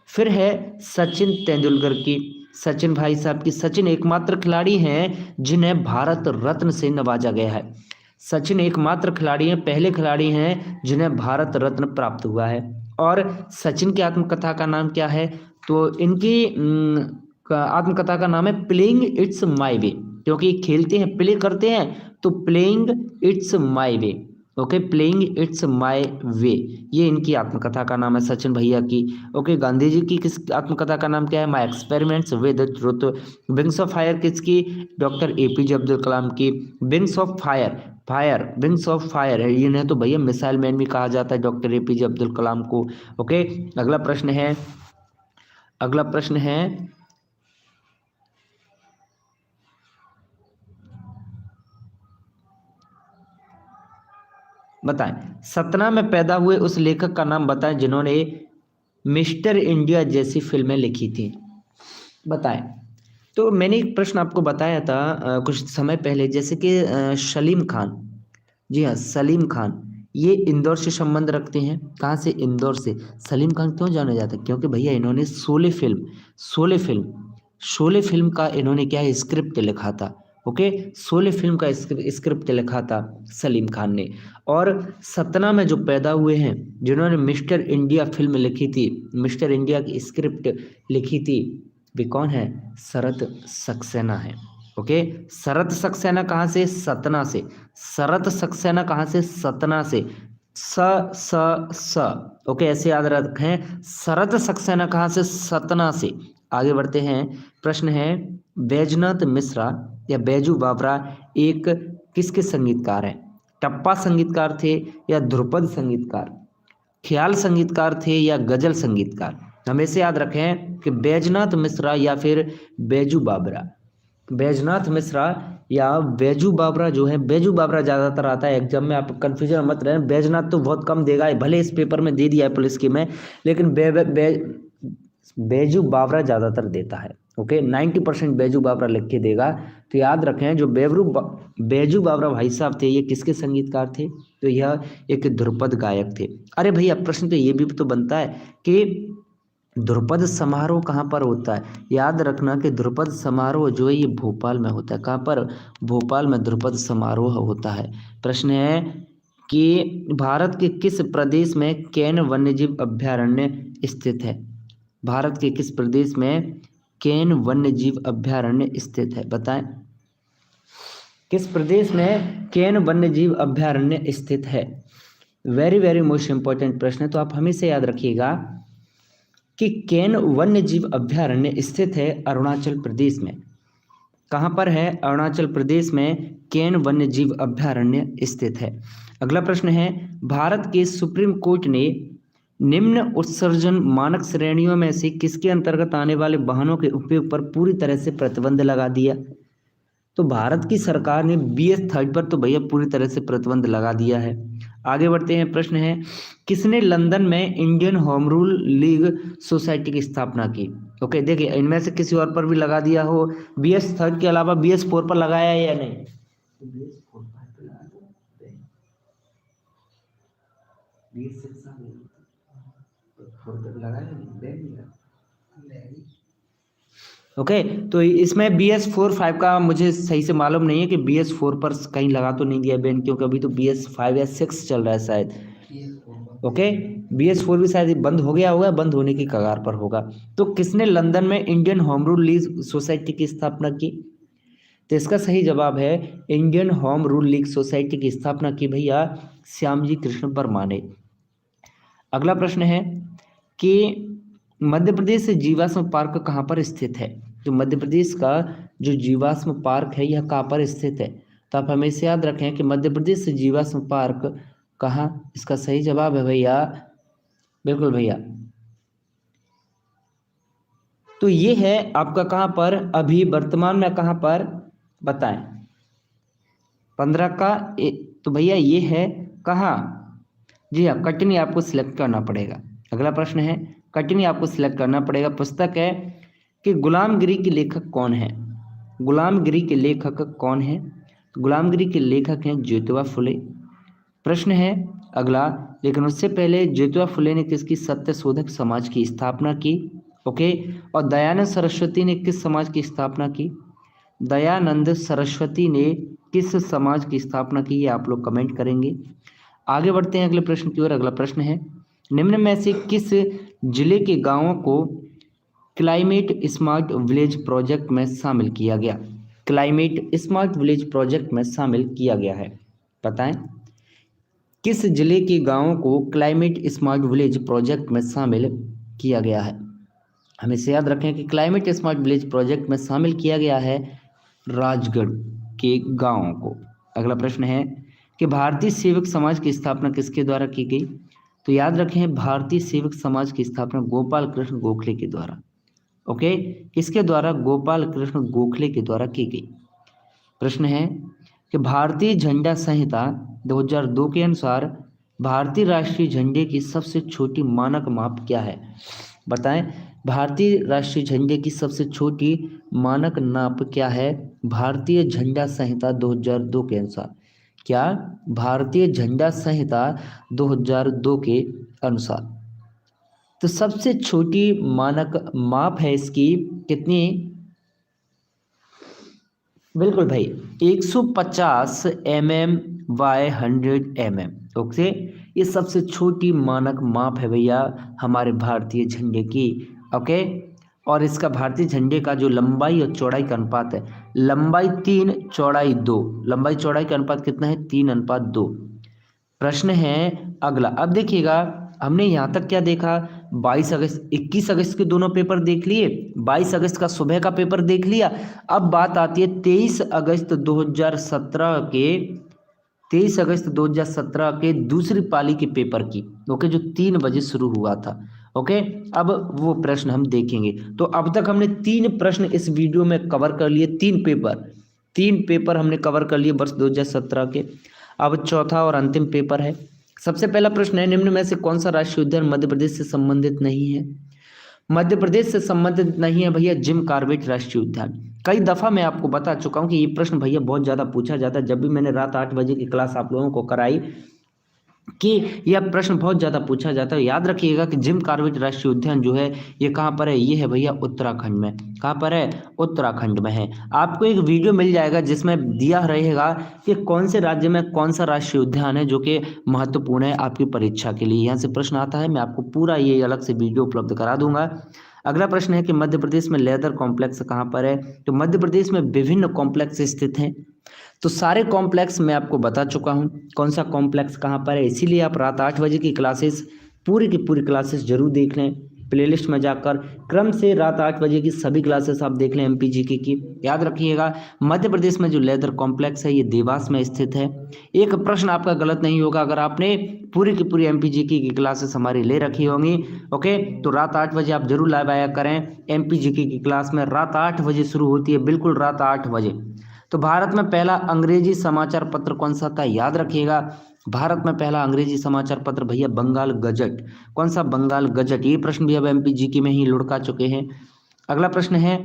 Speaker 1: फिर है सचिन तेंदुलकर की। सचिन भाई साहब की। सचिन एकमात्र खिलाड़ी हैं जिन्हें भारत रत्न से नवाजा गया है। सचिन एकमात्र खिलाड़ी हैं, पहले खिलाड़ी हैं जिन्हें भारत रत्न प्राप्त हुआ है। और सचिन की आत्मकथा का नाम क्या है? तो इनकी आत्मकथा का नाम है प्लेइंग इट्स माई वे, क्योंकि खेलते हैं, प्ले करते हैं, तो playing it's my way. Okay, playing it's my way, ये इनकी आत्मकथा का नाम है, सचिन भैया की। ओके, गांधी जी की किस आत्मकथा का नाम क्या है? My experiments with truth. Wings of fire किसकी? डॉक्टर एपीजे अब्दुल कलाम की। Wings of fire, fire, wings of fire है, इन्हें तो भैया मिसाइल मैन भी कहा जाता है, डॉक्टर एपीजे अब्दुल कलाम को। ओके, अगला प्रश्न है, अगला प्रश्न है, बताएं, सतना में पैदा हुए उस लेखक का नाम बताएं जिन्होंने मिस्टर इंडिया जैसी फिल्में लिखी थी। बताएं। तो मैंने एक प्रश्न आपको बताया था कुछ समय पहले, जैसे कि सलीम खान, जी हाँ सलीम खान, ये इंदौर से संबंध रखते हैं। कहाँ से? इंदौर से। सलीम खान क्यों जाना जाता है? क्योंकि भैया इन्होंने Sholay film, Sholay film, Sholay film का इन्होंने क्या है, स्क्रिप्ट लिखा था। ओके, शोले फिल्म का स्क्रिप्ट लिखा था सलीम खान ने। और सतना में जो पैदा हुए हैं, जिन्होंने मिस्टर इंडिया फिल्म लिखी थी, मिस्टर इंडिया की स्क्रिप्ट लिखी थी, वे कौन है? शरत सक्सेना है। ओके, शरत सक्सेना कहाँ से? सतना से। शरत सक्सेना कहाँ से? सतना से। स स स ओके, ऐसे याद रखें, शरत सक्सेना कहाँ से? सतना से। आगे बढ़ते हैं, प्रश्न है, बैजनाथ मिश्रा या बैजू बावरा एक किसके संगीतकार हैं? टप्पा संगीतकार थे या ध्रुपद संगीतकार, ख्याल संगीतकार थे या गजल संगीतकार? हमेशा याद रखें कि बैजनाथ मिश्रा या फिर बैजू बावरा, बैजनाथ मिश्रा या बैजू बावरा जो है, बैजू बावरा ज़्यादातर आता है एग्जाम में, आप कन्फ्यूजन मत रहें। बैजनाथ तो बहुत कम देगा, भले इस पेपर में दे दिया है पुलिस की में, लेकिन बैजू बावरा ज़्यादातर देता है। ओके, 90% बैजू बावरा लिख के देगा। तो याद रखें, जो बैजू बावरा भाई साहब थे, ये किसके संगीतकार थे? तो यह एक ध्रुपद गायक थे। अरे भैया, प्रश्न तो ये भी तो बनता है कि ध्रुपद समारोह कहाँ पर होता है? याद रखना कि ध्रुपद समारोह जो है ये भोपाल में होता है। कहाँ पर? भोपाल में ध्रुपद समारोह होता है। प्रश्न है कि भारत के किस प्रदेश में कैन वन्यजीव अभयारण्य स्थित है? भारत के किस प्रदेश में कैन वन्यजीव अभयारण्य स्थित है? बताएं, किस प्रदेश में कैन वन्यजीव अभयारण्य स्थित है? वेरी वेरी मोस्ट इंपॉर्टेंट प्रश्न है, तो आप हमेशा याद रखिएगा कि कैन वन्यजीव अभयारण्य स्थित है अरुणाचल प्रदेश में। कहाँ पर है? अरुणाचल प्रदेश में कैन वन्यजीव अभयारण्य स्थित है। अगला प्रश्न है, भारत के सुप्रीम कोर्ट ने निम्न उत्सर्जन मानक श्रेणियों में से किसके अंतर्गत आने वाले वाहनों के उपयोग पर पूरी तरह से प्रतिबंध लगा दिया? तो भारत की सरकार ने BS-30 पर तो भैया पूरी तरह से प्रतिबंध लगा दिया है। आगे बढ़ते हैं, प्रश्न है, किसने लंदन में Indian home rule league society की स्थापना की? ओके, देखिए इनमें से किसी और पर भी लगा दिया हो, BS-30 के अलावा BS-4 पर लगाया है या नहीं? BS-4 पर लगा दिया, BS-6 लगाया नहीं। ओके, तो इसमें BS-4-5 का मुझे सही से मालूम नहीं है कि BS-4 पर कहीं लगा तो नहीं दिया बैन, क्योंकि अभी तो BS-5 या 6 चल रहा है शायद। ओके, BS-4 भी शायद बंद हो गया होगा, बंद होने की कगार पर होगा। तो किसने लंदन में Indian home rule league society की स्थापना की? तो इसका सही जवाब है Indian home rule league society की स्थापना की भैया श्यामजी कृष्ण वर्मा ने। अगला प्रश्न है कि मध्य प्रदेश जीवाश्म पार्क कहाँ पर स्थित है? जो मध्य प्रदेश का जो जीवाश्म पार्क है यह कहाँ पर स्थित है? तो आप हमेशा याद रखें कि मध्य प्रदेश जीवाश्म पार्क कहाँ, इसका सही जवाब है भैया, बिल्कुल भैया, तो ये है आपका कहाँ पर अभी वर्तमान में, कहाँ पर बताएं? 15 का तो भैया ये है कहाँ? जी हाँ, कटनी आपको सिलेक्ट करना पड़ेगा। अगला प्रश्न है, कटनी आपको सिलेक्ट करना पड़ेगा। पुस्तक है कि गुलामगिरी के लेखक कौन है? गुलामगिरी के लेखक कौन है? गुलामगिरी के लेखक हैं ज्योतिबा फुले। प्रश्न है अगला, लेकिन उससे पहले ज्योतिबा फुले ने किसकी सत्य शोधक समाज की स्थापना की? ओके, और दयानंद सरस्वती ने किस समाज की स्थापना की? दयानंद सरस्वती ने किस समाज की स्थापना की? ये आप लोग कमेंट करेंगे। आगे बढ़ते हैं अगले प्रश्न की ओर। अगला प्रश्न है, निम्न में से किस जिले के गांवों को क्लाइमेट स्मार्ट विलेज प्रोजेक्ट में शामिल किया गया? क्लाइमेट स्मार्ट विलेज प्रोजेक्ट में शामिल किया गया है, बताएं। किस जिले के गांवों को क्लाइमेट स्मार्ट विलेज प्रोजेक्ट में शामिल किया गया है? हमेशा याद रखें कि क्लाइमेट स्मार्ट विलेज प्रोजेक्ट में शामिल किया गया है राजगढ़ के गांवों को। अगला प्रश्न है कि भारतीय सेवक समाज की स्थापना किसके द्वारा की गई? तो याद रखें भारतीय सेवक समाज की स्थापना गोपाल कृष्ण गोखले के द्वारा। ओके, किसके द्वारा? गोपाल कृष्ण गोखले के द्वारा की गई। प्रश्न है कि भारतीय झंडा संहिता 2002 के अनुसार भारतीय राष्ट्रीय झंडे की सबसे छोटी मानक माप क्या है? बताएं, भारतीय राष्ट्रीय झंडे की सबसे छोटी मानक नाप क्या है भारतीय झंडा संहिता 2002 के अनुसार? क्या? भारतीय झंडा संहिता 2002 के अनुसार। तो सबसे छोटी मानक माप है इसकी कितनी? बिल्कुल भाई, 150 mm बाय 100 mm। ओके, ये सबसे छोटी मानक माप है भैया हमारे भारतीय झंडे की। ओके, और इसका भारतीय झंडे का जो लंबाई और चौड़ाई का अनुपात है, लंबाई 3 चौड़ाई 2, लंबाई चौड़ाई का अनुपात कितना है? 3:2। प्रश्न है अगला। अब देखिएगा, हमने यहाँ तक क्या देखा? 22 अगस्त 21 अगस्त के दोनों पेपर देख लिए, 22 अगस्त का सुबह का पेपर देख लिया। अब बात आती है 23 अगस्त 2017 के 23 अगस्त 2017 के दूसरी पाली के पेपर की। ओके, जो 3 बजे शुरू हुआ था। ओके, अब वो प्रश्न हम देखेंगे। तो अब तक हमने 3 प्रश्न इस वीडियो में कवर कर लिए, 3 पेपर हमने कवर कर लिए वर्ष 2017 के। अब चौथा और अंतिम पेपर है। सबसे पहला प्रश्न है, निम्न में से कौन सा राष्ट्रीय उद्यान मध्य प्रदेश से संबंधित नहीं है? मध्य प्रदेश से संबंधित नहीं है भैया जिम कॉर्बेट राष्ट्रीय उद्यान। कई दफा मैं आपको बता चुका हूं कि ये प्रश्न भैया बहुत ज्यादा पूछा जाता है। जब भी मैंने रात 8 बजे की क्लास आप लोगों को कराई कि यह प्रश्न बहुत ज़्यादा पूछा जाता है। याद रखिएगा कि जिम कॉर्बेट राष्ट्रीय उद्यान जो है ये कहाँ पर है? ये है भैया उत्तराखंड में। कहाँ पर है? उत्तराखंड में है। आपको एक वीडियो मिल जाएगा जिसमें दिया रहेगा कि कौन से राज्य में कौन सा राष्ट्रीय उद्यान है जो कि महत्वपूर्ण है आपकी परीक्षा के लिए। यहाँ से प्रश्न आता है, मैं आपको पूरा ये अलग से वीडियो उपलब्ध करा दूंगा। अगला प्रश्न है कि मध्य प्रदेश में लेदर कॉम्प्लेक्स कहाँ पर है? तो मध्य प्रदेश में विभिन्न कॉम्प्लेक्स स्थित हैं। तो सारे कॉम्प्लेक्स मैं आपको बता चुका हूं कौन सा कॉम्प्लेक्स कहां पर है। इसीलिए आप रात 8 बजे की क्लासेस पूरी की पूरी क्लासेस जरूर देख लें। प्लेलिस्ट में जाकर क्रम से रात 8 बजे की सभी क्लासेस आप देख लें एमपीजीके की। याद रखिएगा मध्य प्रदेश में जो लेदर कॉम्प्लेक्स है ये देवास में स्थित है। एक प्रश्न आपका गलत नहीं होगा अगर आपने पूरी की पूरी एमपीजीके की क्लासेस हमारी ले रखी होंगी। ओके, तो रात 8 बजे आप जरूर लाइव आया करें। एमपीजीके की क्लास में रात 8 बजे शुरू होती है, बिल्कुल रात 8 बजे। तो भारत में पहला अंग्रेजी समाचार पत्र कौन सा था? याद रखिएगा भारत में पहला अंग्रेजी समाचार पत्र भैया बंगाल गजट। कौन सा? बंगाल गजट। ये प्रश्न भी अब एमपीजीके में ही लुढ़का चुके हैं। अगला प्रश्न है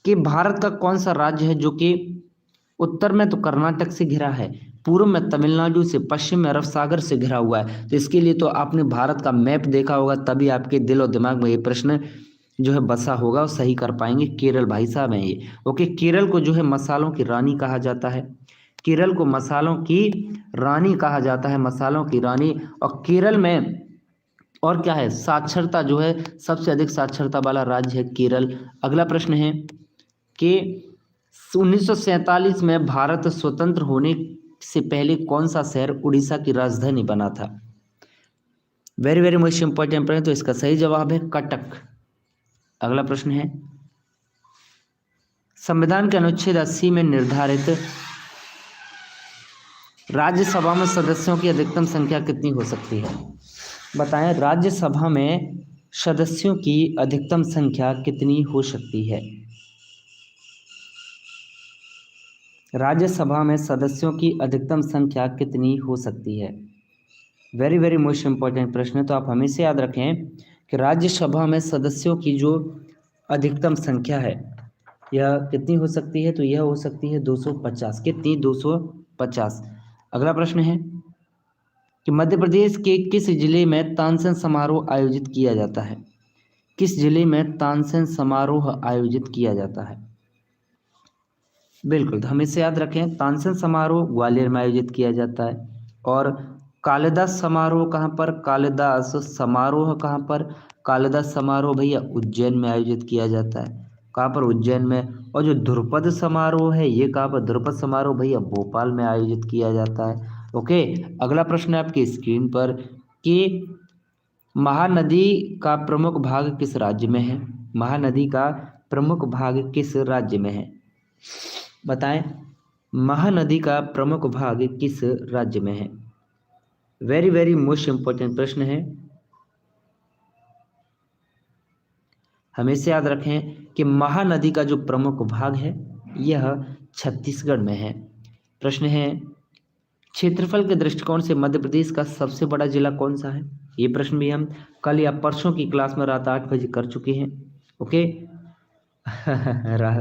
Speaker 1: कि भारत का कौन सा राज्य है जो कि उत्तर में तो कर्नाटक से घिरा है, पूर्व में तमिलनाडु से, पश्चिम में अरब सागर से घिरा हुआ है? तो इसके लिए तो आपने भारत का मैप देखा होगा, तभी आपके दिल और दिमाग में ये प्रश्न जो है बसा होगा और सही कर पाएंगे। केरल भाई साहब हैं ये। ओके, केरल को जो है मसालों की रानी कहा जाता है। केरल को मसालों की रानी कहा जाता है, मसालों की रानी। और केरल में और क्या है? साक्षरता जो है सबसे अधिक साक्षरता वाला राज्य है केरल। अगला प्रश्न है कि 1947 में भारत स्वतंत्र होने से पहले कौन सा शहर उड़ीसा की राजधानी बना था? वेरी वेरी मोस्ट इंपॉर्टेंट प्रश्न। तो इसका सही जवाब है कटक। अगला प्रश्न है संविधान के अनुच्छेद 80 में निर्धारित राज्यसभा में सदस्यों की अधिकतम संख्या कितनी हो सकती है? बताएं, राज्यसभा में सदस्यों की अधिकतम संख्या कितनी हो सकती है? राज्यसभा में सदस्यों की अधिकतम संख्या कितनी हो सकती है? वेरी वेरी मोस्ट इंपॉर्टेंट प्रश्न है। तो आप हमेशा याद रखें कि राज्यसभा में सदस्यों की जो अधिकतम संख्या है यह कितनी हो सकती है? तो यह हो सकती है 250। कितनी? 250। अगला प्रश्न है कि मध्य प्रदेश के किस जिले में तानसेन समारोह आयोजित किया जाता है? किस जिले में तानसेन समारोह आयोजित किया जाता है? बिल्कुल, तो हमेशा याद रखें तानसेन समारोह ग्वालियर में आयोजित किया जाता है। और कालिदास समारोह कहाँ पर? कालिदास समारोह कहाँ पर? कालिदास समारोह भैया उज्जैन में आयोजित किया जाता है। कहाँ पर? उज्जैन में। और जो ध्रुपद समारोह है ये कहाँ पर? ध्रुपद समारोह भैया भोपाल में आयोजित किया जाता है। ओके, अगला प्रश्न है आपकी स्क्रीन पर कि महानदी का प्रमुख भाग किस राज्य में है? महानदी का प्रमुख भाग किस राज्य में है? बताएं, महानदी का प्रमुख भाग किस राज्य में है? वेरी वेरी मोस्ट इंपॉर्टेंट प्रश्न है, हमेशा याद रखें कि महानदी का जो प्रमुख भाग है यह छत्तीसगढ़ में है। प्रश्न है, क्षेत्रफल के दृष्टिकोण से मध्य प्रदेश का सबसे बड़ा जिला कौन सा है? ये प्रश्न भी हम कल या परसों की क्लास में रात 8 बजे कर चुके हैं। ओके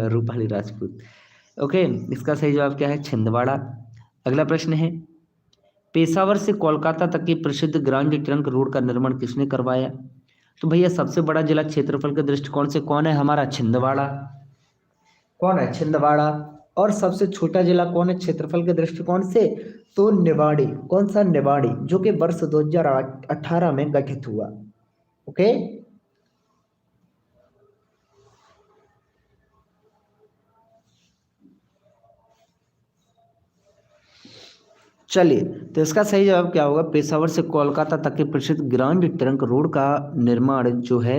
Speaker 1: रूपाली राजपूत। ओके, इसका सही जवाब क्या है? छिंदवाड़ा। अगला प्रश्न है, पेशावर से कोलकाता तक की प्रसिद्ध ग्रांड ट्रंक रोड का निर्माण किसने करवाया? तो भैया सबसे बड़ा जिला क्षेत्रफल के दृष्टिकोण से कौन है? हमारा छिंदवाड़ा। कौन है? छिंदवाड़ा। और सबसे छोटा जिला कौन है क्षेत्रफल के दृष्टिकोण से? तो निवाड़ी। कौन सा? निवाड़ी, जो कि वर्ष 2018 में गठित हुआ। ओके, चलिए, तो इसका सही जवाब क्या होगा? पेशावर से कोलकाता तक के प्रसिद्ध ग्रांड ट्रंक रोड का निर्माण जो है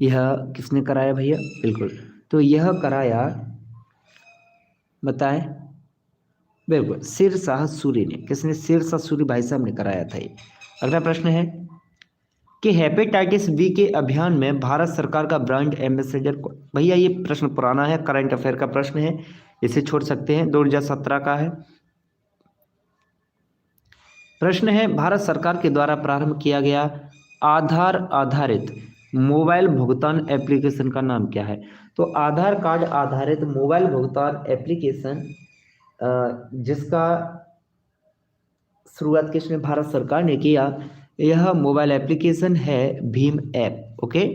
Speaker 1: यह किसने कराया भैया? बिल्कुल, तो यह कराया, बताएं, बिल्कुल शेर शाह सूरी ने। किसने? शेर शाह सूरी भाई साहब ने कराया था ये। अगला प्रश्न है कि हेपेटाइटिस बी के अभियान में भारत सरकार का ब्रांड एम्बेसडर भैया ये प्रश्न पुराना है, करंट अफेयर का प्रश्न है, इसे छोड़ सकते हैं, 2017 का है। प्रश्न है, भारत सरकार के द्वारा प्रारंभ किया गया आधार आधारित मोबाइल भुगतान एप्लीकेशन का नाम क्या है? तो आधार कार्ड आधारित मोबाइल भुगतान एप्लीकेशन जिसका शुरुआत किसने? भारत सरकार ने किया। यह मोबाइल एप्लीकेशन है भीम ऐप। ओके,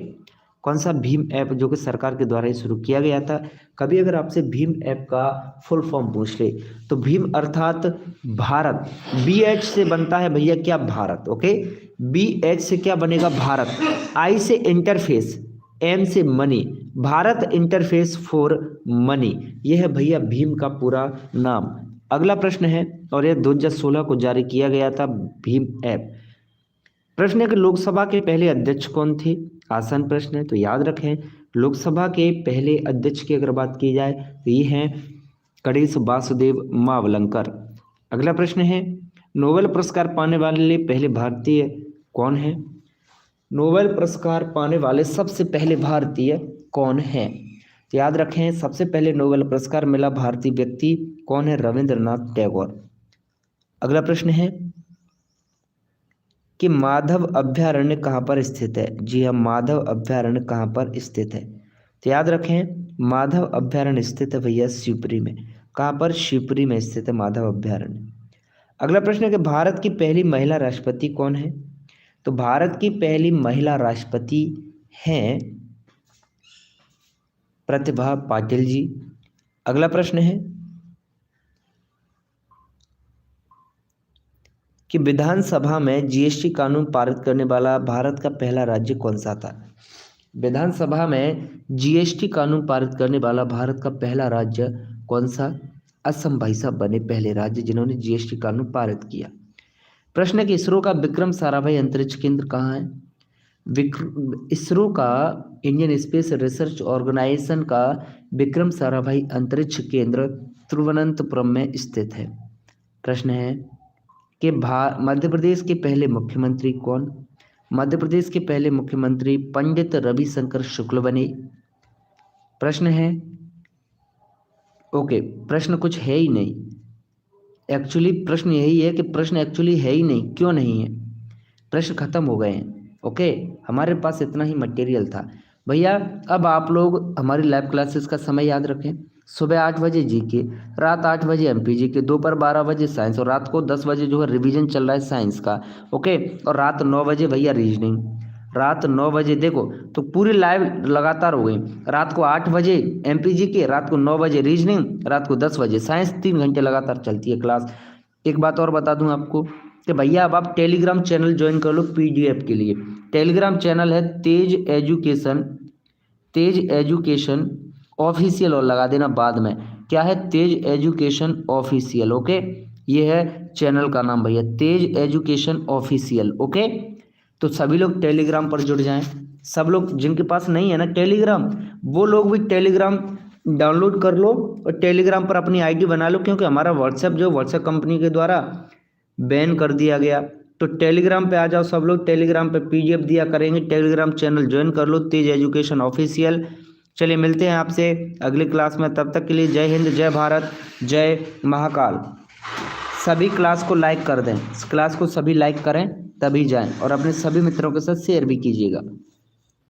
Speaker 1: कौन सा? भीम ऐप, जो कि सरकार के द्वारा ही शुरू किया गया था। कभी अगर आपसे भीम ऐप का फुल फॉर्म पूछ ले तो भीम अर्थात भारत, BH से बनता है भैया क्या? भारत। ओके, BH से क्या बनेगा? भारत। I से इंटरफेस, M से money, Bharat interface for money, यह है भैया भीम का पूरा नाम। अगला प्रश्न है, और यह 2016 को जारी किया गया था भीम ऐप। प्रश्न है कि लोकसभा के पहले अध्यक्ष कौन थे? आसान प्रश्न है, तो याद रखें, लोकसभा के पहले अध्यक्ष की अगर बात की जाए तो ये हैं गणेश वासुदेव मावलंकर। अगला प्रश्न है, नोबेल पुरस्कार पाने वाले पहले भारतीय कौन है? नोबेल पुरस्कार पाने वाले सबसे पहले भारतीय कौन है? तो याद रखें, सबसे पहले नोबेल पुरस्कार मिला भारतीय व्यक्ति कौन है? रविंद्रनाथ टैगोर। अगला प्रश्न है कि माधव अभ्यारण्य कहाँ पर स्थित है? जी हाँ, माधव अभ्यारण्य कहाँ पर स्थित है? तो याद रखें, माधव अभ्यारण्य स्थित है भैया शिवपुरी में। कहाँ पर? शिवपुरी में स्थित है माधव अभ्यारण्य। अगला प्रश्न है कि भारत की पहली महिला राष्ट्रपति कौन है? तो भारत की पहली महिला राष्ट्रपति हैं प्रतिभा पाटिल जी। अगला प्रश्न है कि विधानसभा में GST कानून पारित करने वाला भारत का पहला राज्य कौन सा था? विधानसभा में GST कानून पारित करने वाला भारत का पहला राज्य कौन सा? असम भाई साहब बने पहले राज्य जिन्होंने GST कानून पारित किया। प्रश्न है कि इसरो का विक्रम साराभाई अंतरिक्ष केंद्र कहाँ है? इसरो का, इंडियन स्पेस रिसर्च ऑर्गेनाइजेशन का विक्रम साराभाई अंतरिक्ष केंद्र तिरुवनंतपुरम में स्थित है। प्रश्न है कि मध्य प्रदेश के पहले मुख्यमंत्री कौन? मध्य प्रदेश के पहले मुख्यमंत्री पंडित रविशंकर शुक्ल बने। प्रश्न है, ओके, प्रश्न कुछ है ही नहीं, एक्चुअली प्रश्न यही है कि प्रश्न एक्चुअली है ही नहीं। क्यों नहीं है? प्रश्न खत्म हो गए हैं। ओके, हमारे पास इतना ही मटेरियल था भैया। अब आप लोग हमारी लाइव क्लासेस का समय याद रखें, सुबह 8 बजे GK, रात 8 बजे MPG, दोपहर 12 बजे साइंस, और रात को 10 बजे जो है रिवीजन चल रहा है साइंस का। ओके, और रात 9 बजे भैया रीजनिंग। रात 9 बजे देखो तो पूरी लाइव लगातार हो गई। रात को 8 बजे MPG, रात को 9 बजे रीजनिंग, रात को 10 बजे साइंस, 3 घंटे लगातार चलती है क्लास। एक बात और बता दूं आपको कि भैया अब आप टेलीग्राम चैनल ज्वाइन कर लो PDF के लिए। टेलीग्राम चैनल है तेज एजुकेशन ऑफिशियल, और लगा देना बाद में क्या है? तेज एजुकेशन ऑफिशियल। ओके, ये है चैनल का नाम भैया, तेज एजुकेशन ऑफिशियल। ओके, तो सभी लोग टेलीग्राम पर जुड़ जाएं। सब लोग जिनके पास नहीं है ना टेलीग्राम, वो लोग भी टेलीग्राम डाउनलोड कर लो और टेलीग्राम पर अपनी आईडी बना लो, क्योंकि हमारा व्हाट्सएप जो व्हाट्सएप कंपनी के द्वारा बैन कर दिया गया। तो टेलीग्राम पे आ जाओ सब लोग, टेलीग्राम पे पीडीएफ दिया करेंगे, टेलीग्राम चैनल ज्वाइन कर लो, तेज एजुकेशन ऑफिशियल। चलिए मिलते हैं आपसे अगली क्लास में, तब तक के लिए जय हिंद, जय भारत, जय महाकाल। सभी क्लास को लाइक कर दें, इस क्लास को सभी लाइक करें तभी जाएं, और अपने सभी मित्रों के साथ शेयर भी कीजिएगा।